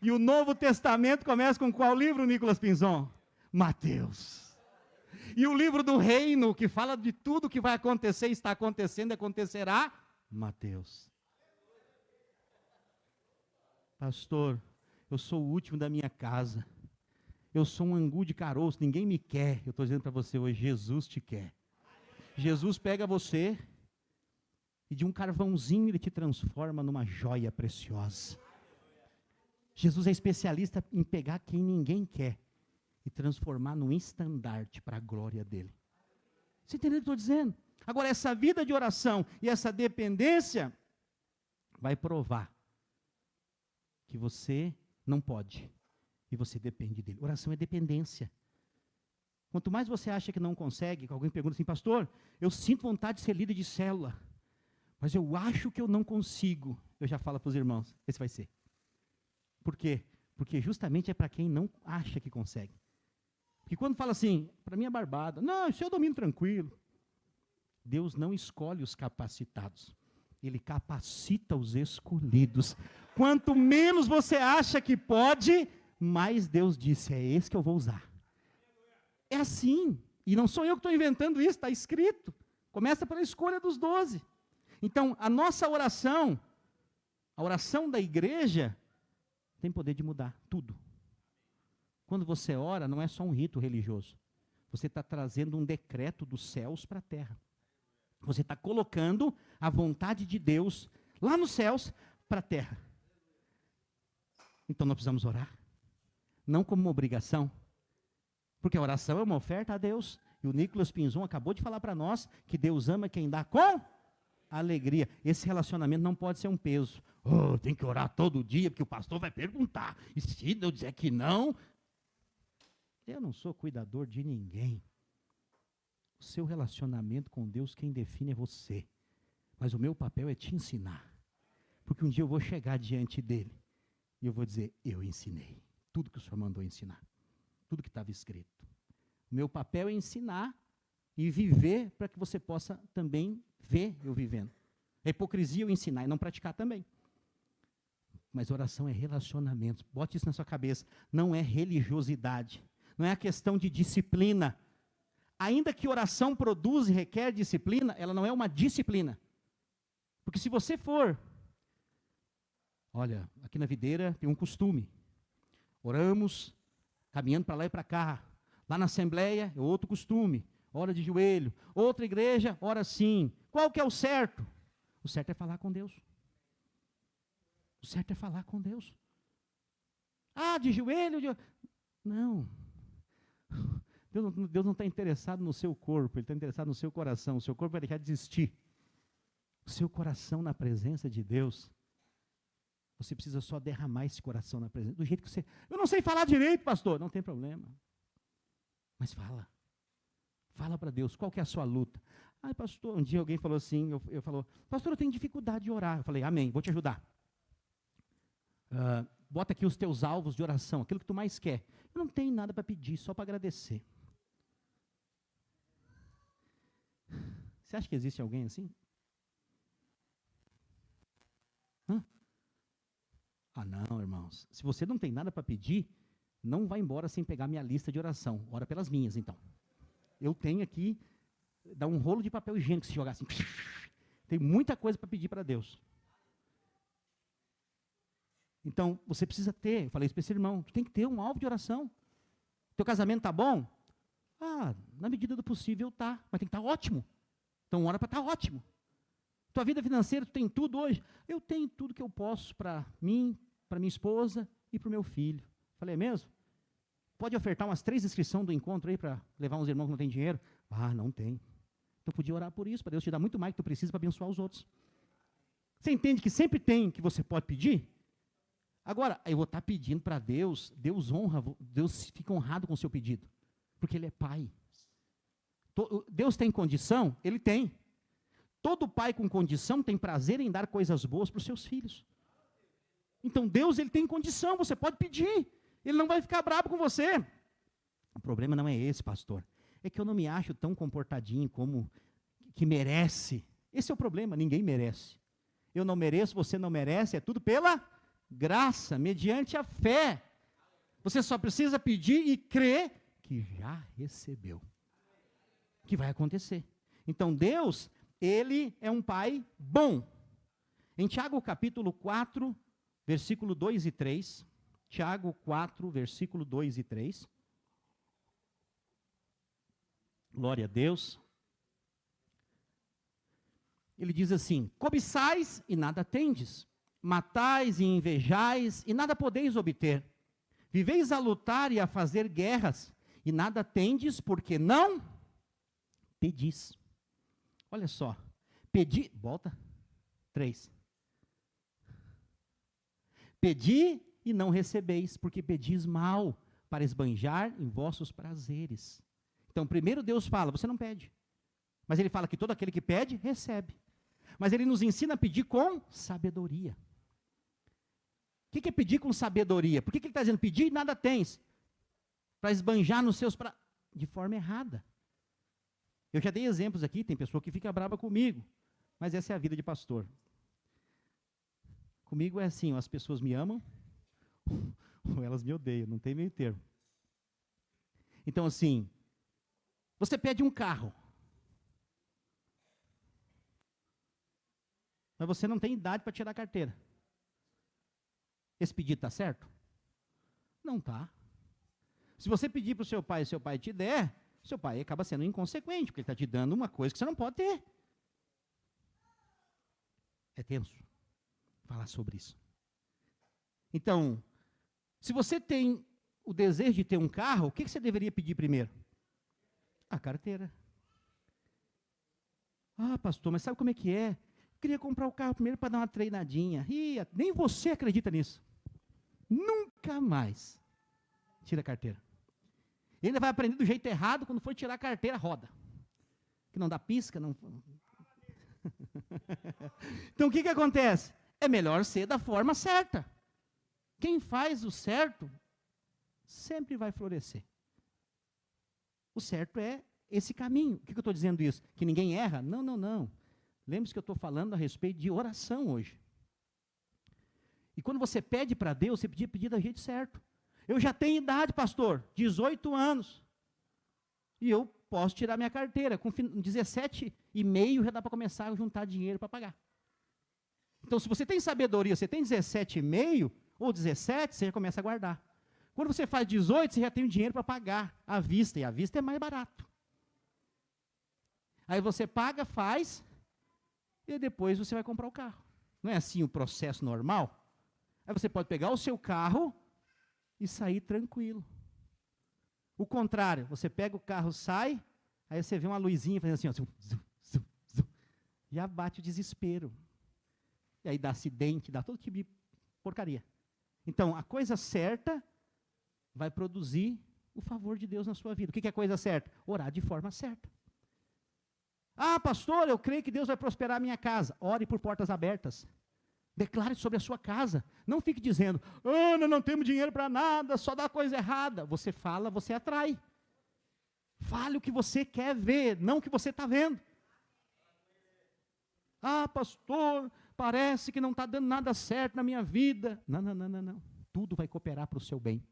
E o Novo Testamento começa com qual livro, Nicolas Pinzon? Mateus. E o livro do reino, que fala de tudo que vai acontecer, está acontecendo e acontecerá, Mateus. Pastor, eu sou o último da minha casa. Eu sou um angu de caroço, ninguém me quer. Eu estou dizendo para você hoje, Jesus te quer. Jesus pega você e de um carvãozinho ele te transforma numa joia preciosa. Jesus é especialista em pegar quem ninguém quer e transformar num estandarte para a glória dele. Você entendeu o que eu estou dizendo? Agora, essa vida de oração e essa dependência vai provar que você não pode e você depende dele. Oração é dependência. Quanto mais você acha que não consegue, que alguém pergunta assim: pastor, eu sinto vontade de ser líder de célula, mas eu acho que eu não consigo. Eu já falo para os irmãos, esse vai ser. Por quê? Porque justamente é para quem não acha que consegue. Porque quando fala assim, para mim é barbada, não, isso eu domino tranquilo. Deus não escolhe os capacitados, Ele capacita os escolhidos. Quanto menos você acha que pode, mais Deus disse, é esse que eu vou usar. É assim, e não sou eu que estou inventando isso, está escrito. Começa pela escolha dos 12. Então, a nossa oração, a oração da igreja, tem poder de mudar tudo. Quando você ora, não é só um rito religioso. Você está trazendo um decreto dos céus para a terra. Você está colocando a vontade de Deus lá nos céus para a terra. Então nós precisamos orar. Não como uma obrigação. Porque a oração é uma oferta a Deus. E o Nicolas Pinzon acabou de falar para nós que Deus ama quem dá com alegria. Esse relacionamento não pode ser um peso. Oh, tem que orar todo dia, porque o pastor vai perguntar. E se eu dizer que não? Eu não sou cuidador de ninguém. O seu relacionamento com Deus, quem define é você. Mas o meu papel é te ensinar. Porque um dia eu vou chegar diante dele. E eu vou dizer, eu ensinei. Tudo que o Senhor mandou ensinar. Tudo que estava escrito. O meu papel é ensinar e viver para que você possa também ver eu vivendo. É hipocrisia eu ensinar e não praticar também. Mas oração é relacionamento. Bote isso na sua cabeça. Não é religiosidade. Não é a questão de disciplina. Ainda que oração produza e requer disciplina, ela não é uma disciplina. Porque se você for, olha, aqui na videira tem um costume. Oramos, caminhando para lá e para cá. Lá na assembleia é outro costume. Ora de joelho. Outra igreja, ora assim. Qual que é o certo? O certo é falar com Deus. O certo é falar com Deus. Ah, de joelho? Não. Deus não está interessado no seu corpo, Ele está interessado no seu coração. O seu corpo vai deixar de existir. O seu coração na presença de Deus, você precisa só derramar esse coração na presença. Do jeito que você... Eu não sei falar direito, pastor. Não tem problema. Mas fala. Fala para Deus, qual que é a sua luta? Ah, pastor, um dia alguém falou assim, eu falou, pastor, eu tenho dificuldade de orar. Eu falei, amém, vou te ajudar. Bota aqui os teus alvos de oração, aquilo que tu mais quer. Eu não tenho nada para pedir, só para agradecer. Você acha que existe alguém assim? Hã? Ah, não, irmãos. Se você não tem nada para pedir, não vá embora sem pegar minha lista de oração. Ora pelas minhas, então. Eu tenho aqui, dá um rolo de papel higiênico se jogar assim. Tem muita coisa para pedir para Deus. Então, você precisa ter, eu falei isso para esse irmão, tu tem que ter um alvo de oração. Teu casamento está bom? Ah, na medida do possível tá, mas tem que estar ótimo. Então, ora para estar ótimo. Tua vida financeira, tu tem tudo hoje? Eu tenho tudo que eu posso para mim, para minha esposa e para o meu filho. Falei, é mesmo? Pode ofertar umas 3 inscrições do encontro aí para levar uns irmãos que não têm dinheiro? Ah, não tem. Então, podia orar por isso, para Deus te dar muito mais que tu precisa para abençoar os outros. Você entende que sempre tem que você pode pedir? Agora, eu vou estar pedindo para Deus, Deus honra, Deus fica honrado com o seu pedido, porque Ele é Pai. Deus tem condição? Ele tem. Todo pai com condição tem prazer em dar coisas boas para os seus filhos. Então, Deus, Ele tem condição, você pode pedir, Ele não vai ficar bravo com você. O problema não é esse, pastor, é que eu não me acho tão comportadinho como que merece. Esse é o problema, ninguém merece. Eu não mereço, você não merece, é tudo pela graça, mediante a fé. Você só precisa pedir e crer que já recebeu. Que vai acontecer. Então Deus, Ele é um Pai bom. Em Tiago capítulo 4, versículo 2 e 3. Tiago 4, versículo 2 e 3. Glória a Deus. Ele diz assim: cobiçais e nada tendes, matais e invejais e nada podeis obter. Viveis a lutar e a fazer guerras e nada tendes porque não pedis. Olha só, pedi, volta, 3. Pedi e não recebeis, porque pedis mal, para esbanjar em vossos prazeres. Então, primeiro Deus fala, você não pede. Mas Ele fala que todo aquele que pede, recebe. Mas Ele nos ensina a pedir com sabedoria. O que é pedir com sabedoria? Por que Ele está dizendo, pedir e nada tens? Para esbanjar nos seus prazeres, de forma errada. Eu já dei exemplos aqui, tem pessoa que fica brava comigo, mas essa é a vida de pastor. Comigo é assim, as pessoas me amam, ou elas me odeiam, não tem meio termo. Então assim, você pede um carro, mas você não tem idade para tirar a carteira. Esse pedido está certo? Não está. Se você pedir para o seu pai e seu pai te der, seu pai acaba sendo inconsequente, porque ele está te dando uma coisa que você não pode ter. É tenso falar sobre isso. Então, se você tem o desejo de ter um carro, o que você deveria pedir primeiro? A carteira. Ah, pastor, mas sabe como é que é? Eu queria comprar o carro primeiro para dar uma treinadinha. Ih, nem você acredita nisso. Nunca mais tira a carteira. Ele ainda vai aprender do jeito errado, quando for tirar a carteira, roda. Que não dá pisca, não... Então, o que acontece? É melhor ser da forma certa. Quem faz o certo, sempre vai florescer. O certo é esse caminho. Por que eu estou dizendo isso? Que ninguém erra? Não, não, não. Lembre-se que eu estou falando a respeito de oração hoje. E quando você pede para Deus, você pedir do jeito certo. Eu já tenho idade, pastor, 18 anos. E eu posso tirar minha carteira. Com 17,5 já dá para começar a juntar dinheiro para pagar. Então, se você tem sabedoria, você tem 17,5 ou 17, você já começa a guardar. Quando você faz 18, você já tem o dinheiro para pagar à vista. E à vista é mais barato. Aí você paga, faz, e depois você vai comprar o carro. Não é assim o processo normal? Aí você pode pegar o seu carro e sair tranquilo. O contrário, você pega o carro, sai, aí você vê uma luzinha fazendo assim, ó, zum, zum, zum, já bate o desespero. E aí dá acidente, dá todo tipo de porcaria. Então, a coisa certa vai produzir o favor de Deus na sua vida. O que é a coisa certa? Orar de forma certa. Ah, pastor, eu creio que Deus vai prosperar a minha casa. Ore por portas abertas. Declare sobre a sua casa. Não fique dizendo, nós não temos dinheiro para nada, só dá coisa errada. Você fala, você atrai. Fale o que você quer ver, não o que você está vendo. Ah, pastor, parece que não está dando nada certo na minha vida. Não, não, não, não, não. Tudo vai cooperar para o seu bem.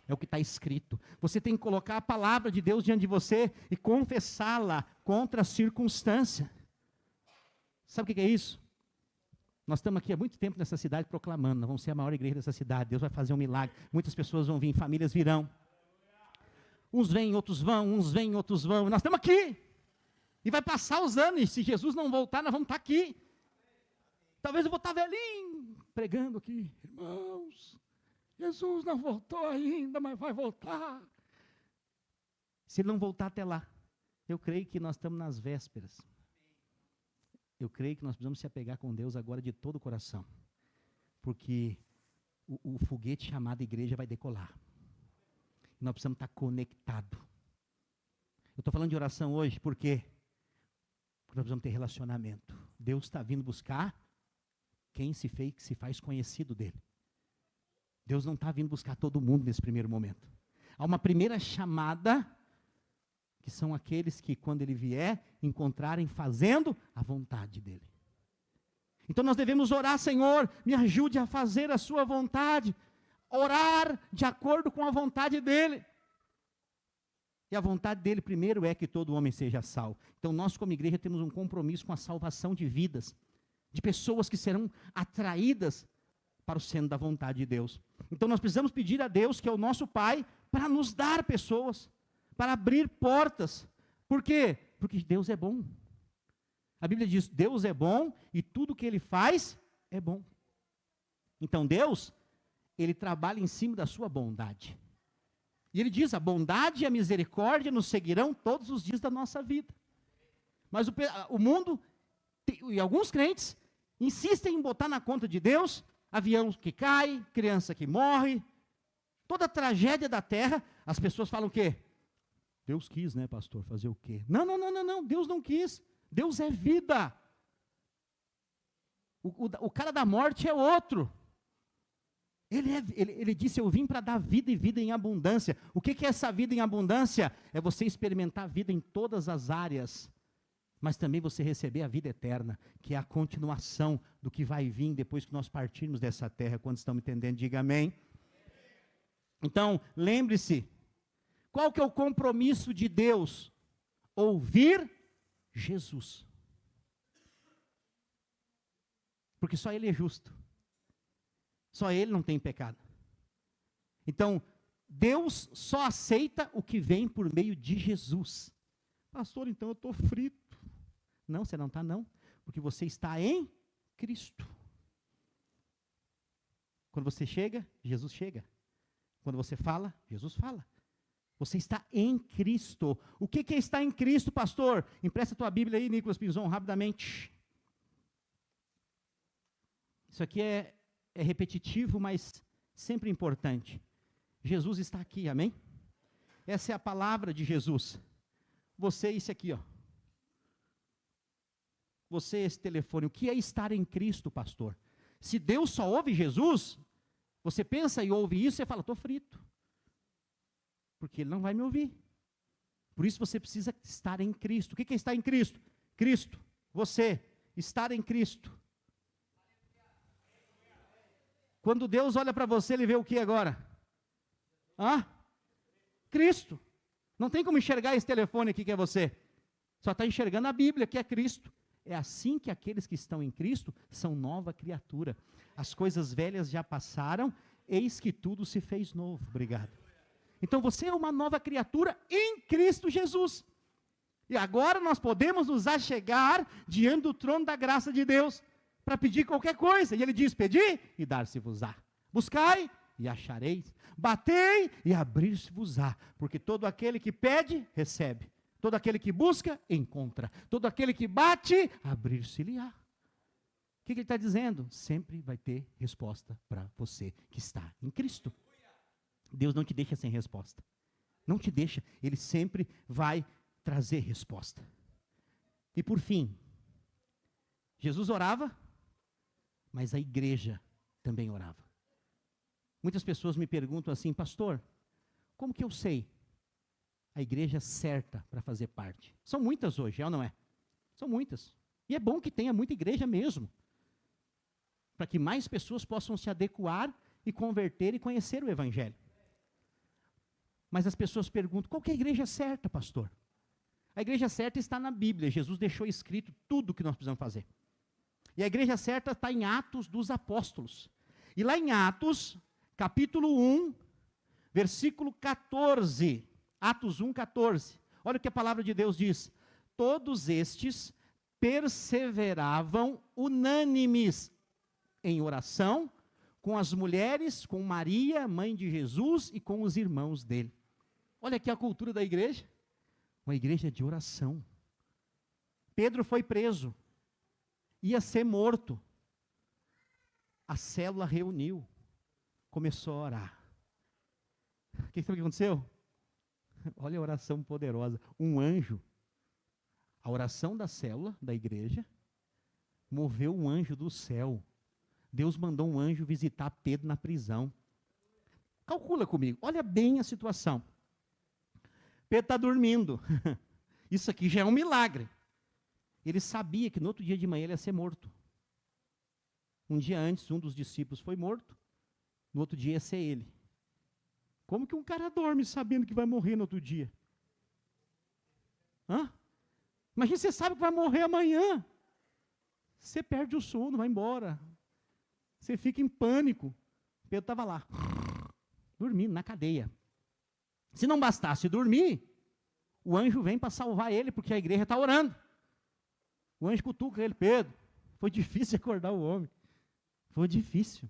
É o que está escrito. Você tem que colocar a palavra de Deus diante de você e confessá-la contra a circunstância. Sabe o que é isso? Nós estamos aqui há muito tempo nessa cidade proclamando, nós vamos ser a maior igreja dessa cidade, Deus vai fazer um milagre, muitas pessoas vão vir, famílias virão. Uns vêm, outros vão, uns vêm, outros vão, nós estamos aqui. E vai passar os anos, e se Jesus não voltar, nós vamos estar aqui. Talvez eu vou estar velhinho, pregando aqui. Irmãos, Jesus não voltou ainda, mas vai voltar. Se ele não voltar até lá, eu creio que nós estamos nas vésperas. Eu creio que nós precisamos se apegar com Deus agora de todo o coração. Porque o foguete chamado igreja vai decolar. Nós precisamos estar conectados. Eu estou falando de oração hoje, por quê? Porque nós precisamos ter relacionamento. Deus está vindo buscar quem se faz conhecido dele. Deus não está vindo buscar todo mundo nesse primeiro momento. Há uma primeira chamada, que são aqueles que, quando ele vier, encontrarem fazendo a vontade dele. Então nós devemos orar, Senhor, me ajude a fazer a sua vontade. Orar de acordo com a vontade dele. E a vontade dele primeiro é que todo homem seja salvo. Então nós como igreja temos um compromisso com a salvação de vidas, de pessoas que serão atraídas para o centro da vontade de Deus. Então nós precisamos pedir a Deus, que é o nosso Pai, para nos dar pessoas, para abrir portas. Por quê? Porque Deus é bom. A Bíblia diz, Deus é bom e tudo que Ele faz é bom. Então Deus, Ele trabalha em cima da sua bondade. E Ele diz, a bondade e a misericórdia nos seguirão todos os dias da nossa vida. Mas o mundo, e alguns crentes, insistem em botar na conta de Deus, avião que cai, criança que morre, toda a tragédia da terra. As pessoas falam o quê? Deus quis, né, pastor, fazer o quê? Não, não, não, não, não, Deus não quis. Deus é vida. O cara da morte é outro. Ele disse, eu vim para dar vida e vida em abundância. O que é essa vida em abundância? É você experimentar a vida em todas as áreas, mas também você receber a vida eterna, que é a continuação do que vai vir depois que nós partirmos dessa terra. Quando estamos entendendo, diga amém. Então, lembre-se, qual que é o compromisso de Deus? Ouvir Jesus. Porque só Ele é justo. Só Ele não tem pecado. Então, Deus só aceita o que vem por meio de Jesus. Pastor, então eu estou frito. Não, você não está não. Porque você está em Cristo. Quando você chega, Jesus chega. Quando você fala, Jesus fala. Você está em Cristo. O que é estar em Cristo, pastor? Empresta a tua Bíblia aí, Nicolas Pinzon, rapidamente. Isso aqui é repetitivo, mas sempre importante. Jesus está aqui, amém? Essa é a palavra de Jesus. Você, esse aqui, ó. Você, esse telefone. O que é estar em Cristo, pastor? Se Deus só ouve Jesus, você pensa e ouve isso e fala, estou frito. Porque Ele não vai me ouvir. Por isso você precisa estar em Cristo. O que é estar em Cristo? Cristo, você, estar em Cristo. Quando Deus olha para você, Ele vê o que agora? Cristo. Não tem como enxergar esse telefone aqui que é você. Só está enxergando a Bíblia, que é Cristo. É assim que aqueles que estão em Cristo são nova criatura. As coisas velhas já passaram, eis que tudo se fez novo. Obrigado. Então você é uma nova criatura em Cristo Jesus. E agora nós podemos nos achegar diante do trono da graça de Deus para pedir qualquer coisa. E Ele diz, pedi e dar-se-vos-á. Buscai e achareis. Batei e abrir-se-vos-á. Porque todo aquele que pede, recebe. Todo aquele que busca, encontra. Todo aquele que bate, abrir-se-lhe-á. O que Ele está dizendo? Sempre vai ter resposta para você que está em Cristo. Deus não te deixa sem resposta. Não te deixa. Ele sempre vai trazer resposta. E por fim, Jesus orava, mas a igreja também orava. Muitas pessoas me perguntam assim, pastor, como que eu sei a igreja certa para fazer parte? São muitas hoje, é ou não é? São muitas. E é bom que tenha muita igreja mesmo, para que mais pessoas possam se adequar e converter e conhecer o Evangelho. Mas as pessoas perguntam, qual que é a igreja certa, pastor? A igreja certa está na Bíblia, Jesus deixou escrito tudo o que nós precisamos fazer. E a igreja certa está em Atos dos Apóstolos. E lá em Atos, capítulo 1, versículo 14, Atos 1, 14, olha o que a palavra de Deus diz. Todos estes perseveravam unânimes em oração, com as mulheres, com Maria, mãe de Jesus, e com os irmãos dele. Olha aqui a cultura da igreja, uma igreja de oração. Pedro foi preso, ia ser morto. A célula reuniu, começou a orar. O que sabe o que aconteceu? Olha a oração poderosa. Um anjo, a oração da célula, da igreja, moveu um anjo do céu. Deus mandou um anjo visitar Pedro na prisão. Calcula comigo, olha bem a situação. Pedro está dormindo. Isso aqui já é um milagre. Ele sabia que no outro dia de manhã ele ia ser morto. Um dia antes, um dos discípulos foi morto. No outro dia ia ser ele. Como que um cara dorme sabendo que vai morrer no outro dia? Imagina, você sabe que vai morrer amanhã. Você perde o sono, vai embora. Você fica em pânico. Pedro estava lá, dormindo na cadeia. Se não bastasse dormir, o anjo vem para salvar ele, porque a igreja está orando. O anjo cutuca ele, Pedro, foi difícil acordar o homem. Foi difícil.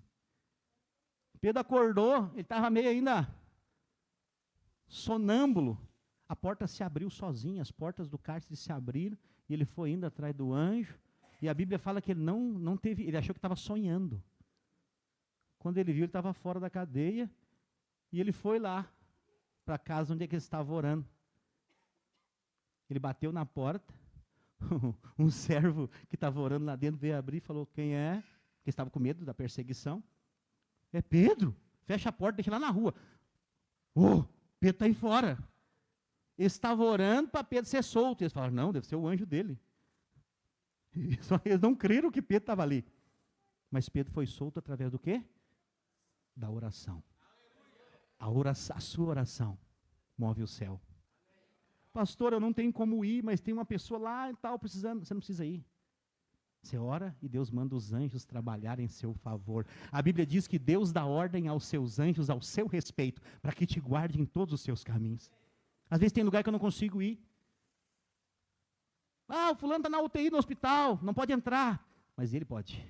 Pedro acordou, ele estava meio ainda sonâmbulo. A porta se abriu sozinha, as portas do cárcere se abriram, e ele foi indo atrás do anjo, e a Bíblia fala que ele não teve, ele achou que estava sonhando. Quando ele viu, ele estava fora da cadeia, e ele foi lá, para a casa onde é que ele estava orando. Ele bateu na porta, um servo que estava orando lá dentro veio abrir e falou, quem é? Porque estava com medo da perseguição. É Pedro, fecha a porta, deixa lá na rua. Pedro está aí fora. Ele estava orando para Pedro ser solto. Eles falaram, não, deve ser o anjo dele. Eles não creram que Pedro estava ali. Mas Pedro foi solto através do quê? Da oração. A sua oração move o céu. Pastor, eu não tenho como ir, mas tem uma pessoa lá e tal, precisando. Você não precisa ir. Você ora e Deus manda os anjos trabalhar em seu favor. A Bíblia diz que Deus dá ordem aos seus anjos ao seu respeito, para que te guarde em todos os seus caminhos. Às vezes tem lugar que eu não consigo ir. O fulano está na UTI no hospital, não pode entrar. Mas ele pode.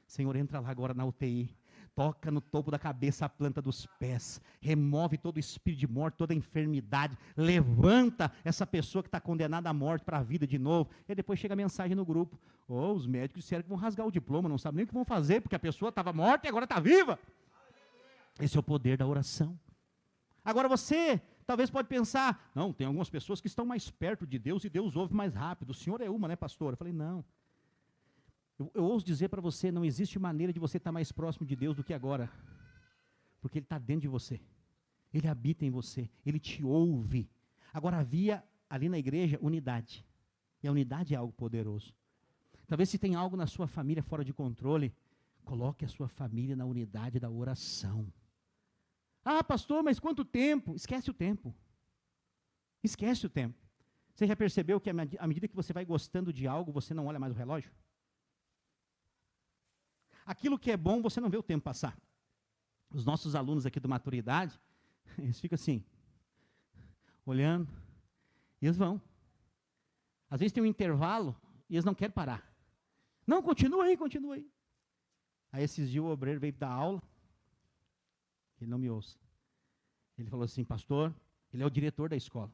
Senhor, entra lá agora na UTI. Toca no topo da cabeça a planta dos pés, remove todo o espírito de morte, toda a enfermidade, levanta essa pessoa que está condenada à morte para a vida de novo, e depois chega a mensagem no grupo, os médicos disseram que vão rasgar o diploma, não sabem nem o que vão fazer, porque a pessoa estava morta e agora está viva. Esse é o poder da oração. Agora você talvez pode pensar, não, tem algumas pessoas que estão mais perto de Deus e Deus ouve mais rápido, o senhor é uma, né, pastor? Eu falei, não. Eu ouso dizer para você, não existe maneira de você estar mais próximo de Deus do que agora. Porque Ele está dentro de você. Ele habita em você. Ele te ouve. Agora havia ali na igreja unidade. E a unidade é algo poderoso. Talvez se tem algo na sua família fora de controle, coloque a sua família na unidade da oração. Pastor, mas quanto tempo? Esquece o tempo. Esquece o tempo. Você já percebeu que à medida que você vai gostando de algo, você não olha mais o relógio? Aquilo que é bom, você não vê o tempo passar. Os nossos alunos aqui do Maturidade, eles ficam assim, olhando, e eles vão. Às vezes tem um intervalo, e eles não querem parar. Não, continua aí, continua aí. Aí esses dias o obreiro veio dar aula, ele não me ouça. Ele falou assim, pastor, ele é o diretor da escola.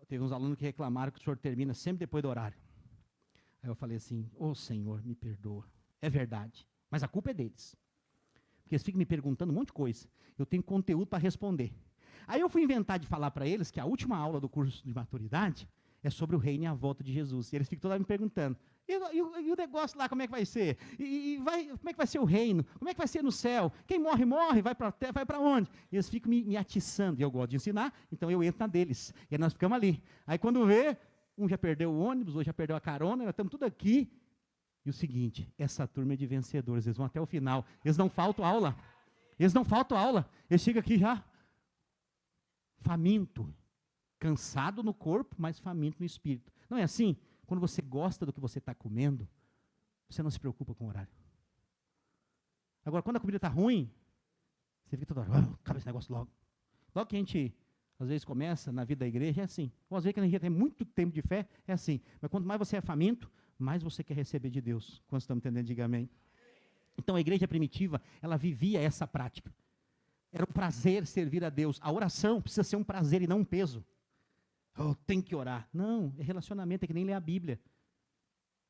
Teve uns alunos que reclamaram que o senhor termina sempre depois do horário. Aí eu falei assim, Senhor, me perdoa. É verdade, mas a culpa é deles. Porque eles ficam me perguntando um monte de coisa. Eu tenho conteúdo para responder. Aí eu fui inventar de falar para eles que a última aula do curso de maturidade é sobre o reino e a volta de Jesus. E eles ficam toda hora me perguntando, e o negócio lá, como é que vai ser? Como é que vai ser o reino? Como é que vai ser no céu? Quem morre, morre, vai para onde? E eles ficam me atiçando, e eu gosto de ensinar, então eu entro na deles. E aí nós ficamos ali. Aí quando vê, Um já perdeu o ônibus, outro já perdeu a carona, nós estamos tudo aqui. E o seguinte, essa turma é de vencedores, eles vão até o final. Eles não faltam aula. Eles não faltam aula. Eles chegam aqui já faminto, cansado no corpo, mas faminto no espírito. Não é assim? Quando você gosta do que você está comendo, você não se preocupa com o horário. Agora, quando a comida está ruim, você fica toda hora, acaba esse negócio logo. Logo que a gente, às vezes, começa na vida da igreja, é assim. Ou às vezes que a gente tem muito tempo de fé, é assim. Mas quanto mais você é faminto, mais você quer receber de Deus. Quando estamos entendendo, diga amém. Então, a igreja primitiva, ela vivia essa prática. Era um prazer servir a Deus. A oração precisa ser um prazer e não um peso. Oh, tem que orar. Não, é relacionamento, é que nem ler a Bíblia.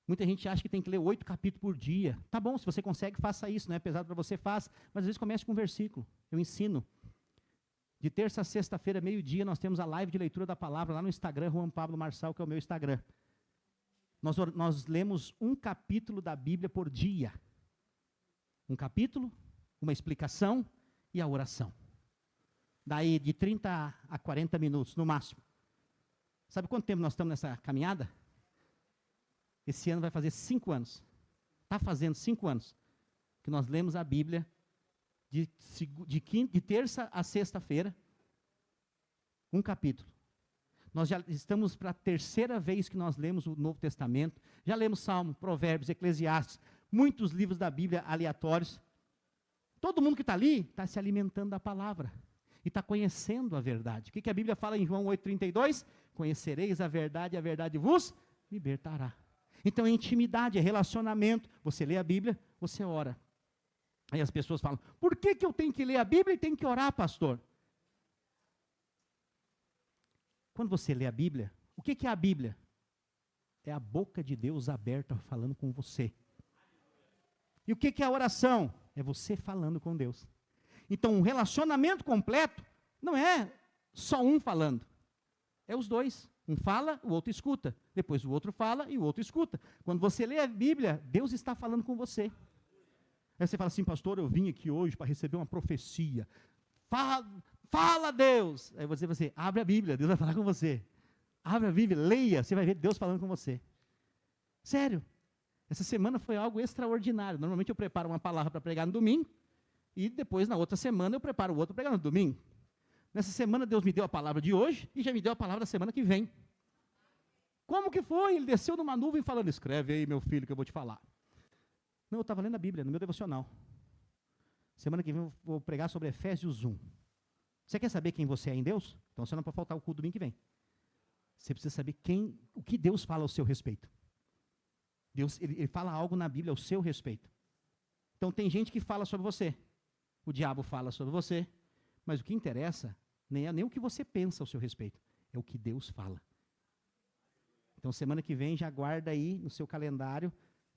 Muita gente acha que tem que ler 8 capítulos por dia. Tá bom, se você consegue, faça isso. Não é pesado para você, faça. Mas às vezes comece com um versículo. Eu ensino. De terça a sexta-feira, meio-dia, nós temos a live de leitura da palavra lá no Instagram, Juan Pablo Marçal, que é o meu Instagram. Nós lemos um capítulo da Bíblia por dia. Um capítulo, uma explicação e a oração. Daí de 30 a 40 minutos, no máximo. Sabe quanto tempo nós estamos nessa caminhada? Esse ano vai fazer 5 anos. Está fazendo 5 anos que nós lemos a Bíblia de terça a sexta-feira, um capítulo. Nós já estamos para a terceira vez que nós lemos o Novo Testamento. Já lemos Salmo, Provérbios, Eclesiastes, muitos livros da Bíblia aleatórios. Todo mundo que está ali está se alimentando da palavra e está conhecendo a verdade. O que a Bíblia fala em João 8,32? Conhecereis a verdade vos libertará. Então é intimidade, é relacionamento. Você lê a Bíblia, você ora. Aí as pessoas falam, por que eu tenho que ler a Bíblia e tenho que orar, pastor? Quando você lê a Bíblia, o que é a Bíblia? É a boca de Deus aberta falando com você. E o que é a oração? É você falando com Deus. Então, um relacionamento completo não é só um falando. É os dois. Um fala, o outro escuta. Depois o outro fala e o outro escuta. Quando você lê a Bíblia, Deus está falando com você. Aí você fala assim, pastor, eu vim aqui hoje para receber uma profecia. Fala Deus. Aí você abre a Bíblia, Deus vai falar com você. Abre a Bíblia, leia, você vai ver Deus falando com você. Sério. Essa semana foi algo extraordinário. Normalmente eu preparo uma palavra para pregar no domingo, e depois na outra semana eu preparo outra para pregar no domingo. Nessa semana Deus me deu a palavra de hoje, e já me deu a palavra da semana que vem. Como que foi? Ele desceu numa nuvem falando, escreve aí meu filho que eu vou te falar. Não, eu estava lendo a Bíblia, no meu devocional. Semana que vem eu vou pregar sobre Efésios 1. Você quer saber quem você é em Deus? Então você não pode faltar o culto domingo que vem. Você precisa saber o que Deus fala ao seu respeito. Deus, ele fala algo na Bíblia ao seu respeito. Então tem gente que fala sobre você. O diabo fala sobre você. Mas o que interessa nem é nem o que você pensa ao seu respeito. É o que Deus fala. Então semana que vem já guarda aí no seu calendário,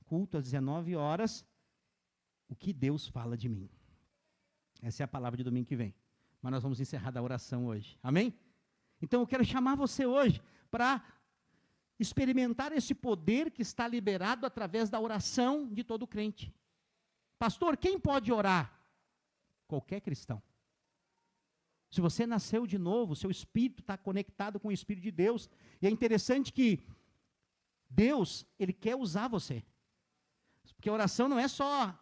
culto às 19 horas, o que Deus fala de mim. Essa é a palavra de domingo que vem. Mas nós vamos encerrar da oração hoje. Amém? Então eu quero chamar você hoje para experimentar esse poder que está liberado através da oração de todo crente. Pastor, quem pode orar? Qualquer cristão. Se você nasceu de novo, seu espírito está conectado com o Espírito de Deus. E é interessante que Deus, Ele quer usar você. Porque a oração não é só,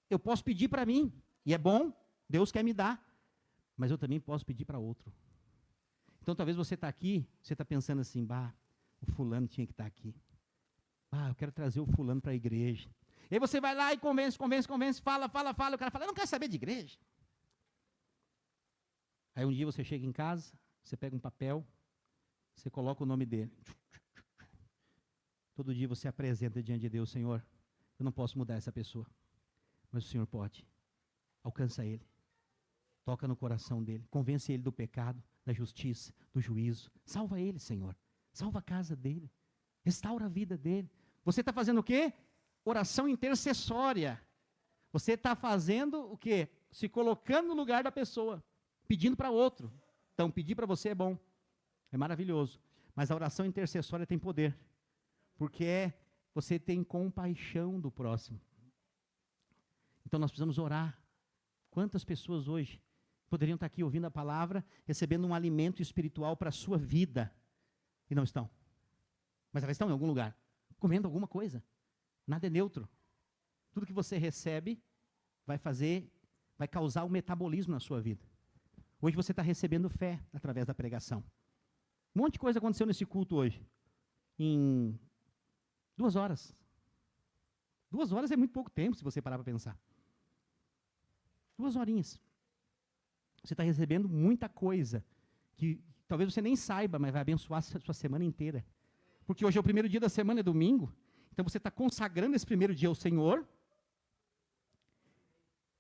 eu posso pedir para mim, e é bom, Deus quer me dar, mas eu também posso pedir para outro. Então talvez você está aqui, você está pensando assim, o fulano tinha que estar aqui. Eu quero trazer o fulano para a igreja. E aí você vai lá e convence, fala, o cara fala, eu não quero saber de igreja. Aí um dia você chega em casa, você pega um papel, você coloca o nome dele. Todo dia você apresenta diante de Deus, Senhor, eu não posso mudar essa pessoa, mas o Senhor pode. Alcança ele, toca no coração dele, convence ele do pecado, da justiça, do juízo. Salva ele, Senhor. Salva a casa dele. Restaura a vida dele. Você está fazendo o quê? Oração intercessória. Você está fazendo o quê? Se colocando no lugar da pessoa, pedindo para outro. Então, pedir para você é bom, é maravilhoso. Mas a oração intercessória tem poder, porque você tem compaixão do próximo. Então, nós precisamos orar. Quantas pessoas hoje poderiam estar aqui ouvindo a palavra, recebendo um alimento espiritual para a sua vida, e não estão? Mas elas estão em algum lugar, comendo alguma coisa. Nada é neutro. Tudo que você recebe vai causar um metabolismo na sua vida. Hoje você está recebendo fé através da pregação. Um monte de coisa aconteceu nesse culto hoje. Em 2 horas. 2 horas é muito pouco tempo, se você parar para pensar. 2 horinhas. Você está recebendo muita coisa, que talvez você nem saiba, mas vai abençoar a sua semana inteira. Porque hoje é o primeiro dia da semana, é domingo. Então você está consagrando esse primeiro dia ao Senhor,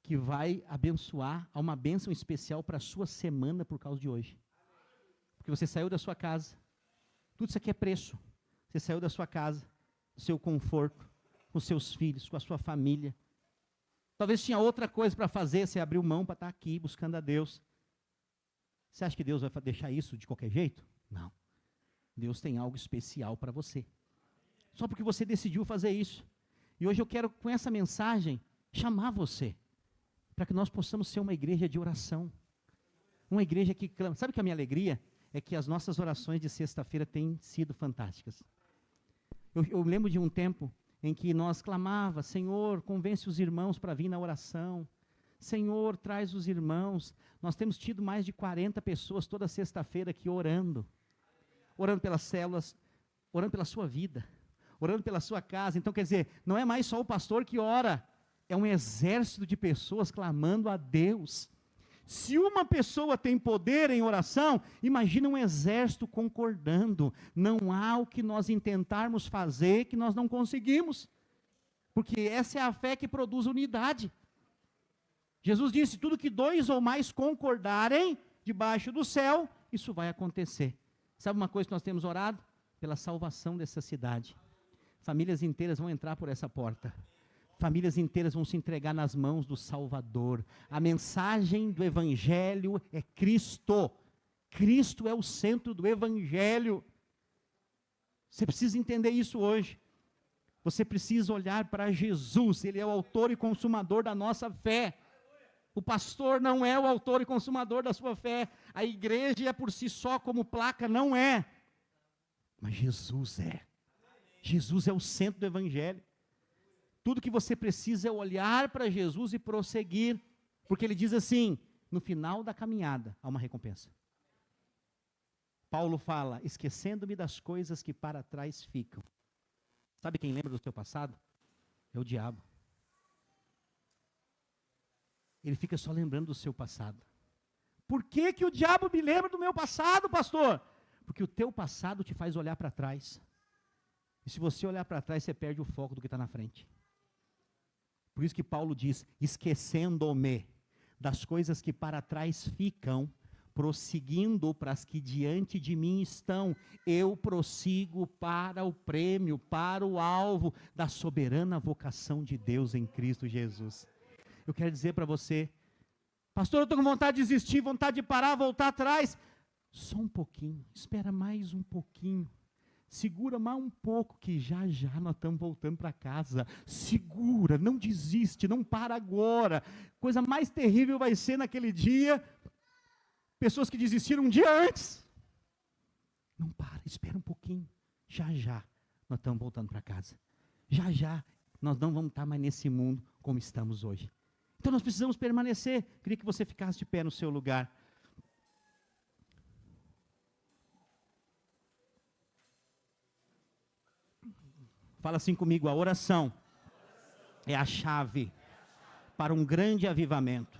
que vai abençoar, há uma bênção especial para a sua semana por causa de hoje. Porque você saiu da sua casa, tudo isso aqui é preço. Você saiu da sua casa, do seu conforto, com seus filhos, com a sua família. Talvez tinha outra coisa para fazer, você abriu mão para estar aqui buscando a Deus. Você acha que Deus vai deixar isso de qualquer jeito? Não. Deus tem algo especial para você. Só porque você decidiu fazer isso. E hoje eu quero, com essa mensagem, chamar você, para que nós possamos ser uma igreja de oração. Uma igreja que clama. Sabe que a minha alegria é que as nossas orações de sexta-feira têm sido fantásticas. Eu lembro de um tempo em que nós clamava, Senhor, convence os irmãos para vir na oração. Senhor, traz os irmãos. Nós temos tido mais de 40 pessoas toda sexta-feira aqui orando. Orando pelas células, orando pela sua vida, orando pela sua casa. Então, quer dizer, não é mais só o pastor que ora, é um exército de pessoas clamando a Deus. Se uma pessoa tem poder em oração, imagina um exército concordando. Não há o que nós intentarmos fazer que nós não conseguimos. Porque essa é a fé que produz unidade. Jesus disse, tudo que 2 ou mais concordarem debaixo do céu, isso vai acontecer. Sabe uma coisa que nós temos orado? Pela salvação dessa cidade. Famílias inteiras vão entrar por essa porta. Famílias inteiras vão se entregar nas mãos do Salvador. A mensagem do Evangelho é Cristo. Cristo é o centro do Evangelho. Você precisa entender isso hoje. Você precisa olhar para Jesus. Ele é o autor e consumador da nossa fé. O pastor não é o autor e consumador da sua fé. A igreja é por si só como placa, não é. Mas Jesus é. Jesus é o centro do Evangelho. Tudo que você precisa é olhar para Jesus e prosseguir. Porque ele diz assim, no final da caminhada, há uma recompensa. Paulo fala, esquecendo-me das coisas que para trás ficam. Sabe quem lembra do seu passado? É o diabo. Ele fica só lembrando do seu passado. Por que que o diabo me lembra do meu passado, pastor? Porque o teu passado te faz olhar para trás. E se você olhar para trás, você perde o foco do que está na frente. Por isso que Paulo diz, esquecendo-me das coisas que para trás ficam, prosseguindo para as que diante de mim estão, eu prossigo para o prêmio, para o alvo da soberana vocação de Deus em Cristo Jesus. Eu quero dizer para você, pastor, eu estou com vontade de desistir, vontade de parar, voltar atrás. Só um pouquinho, espera mais um pouquinho. Segura mais um pouco, que já já nós estamos voltando para casa. Segura, não desiste, não para agora. Coisa mais terrível vai ser naquele dia, pessoas que desistiram um dia antes. Não para, espera um pouquinho. Já já nós estamos voltando para casa. Já já nós não vamos estar mais nesse mundo como estamos hoje. Então nós precisamos permanecer. Queria que você ficasse de pé no seu lugar. Fala assim comigo, a oração é a chave para um grande avivamento.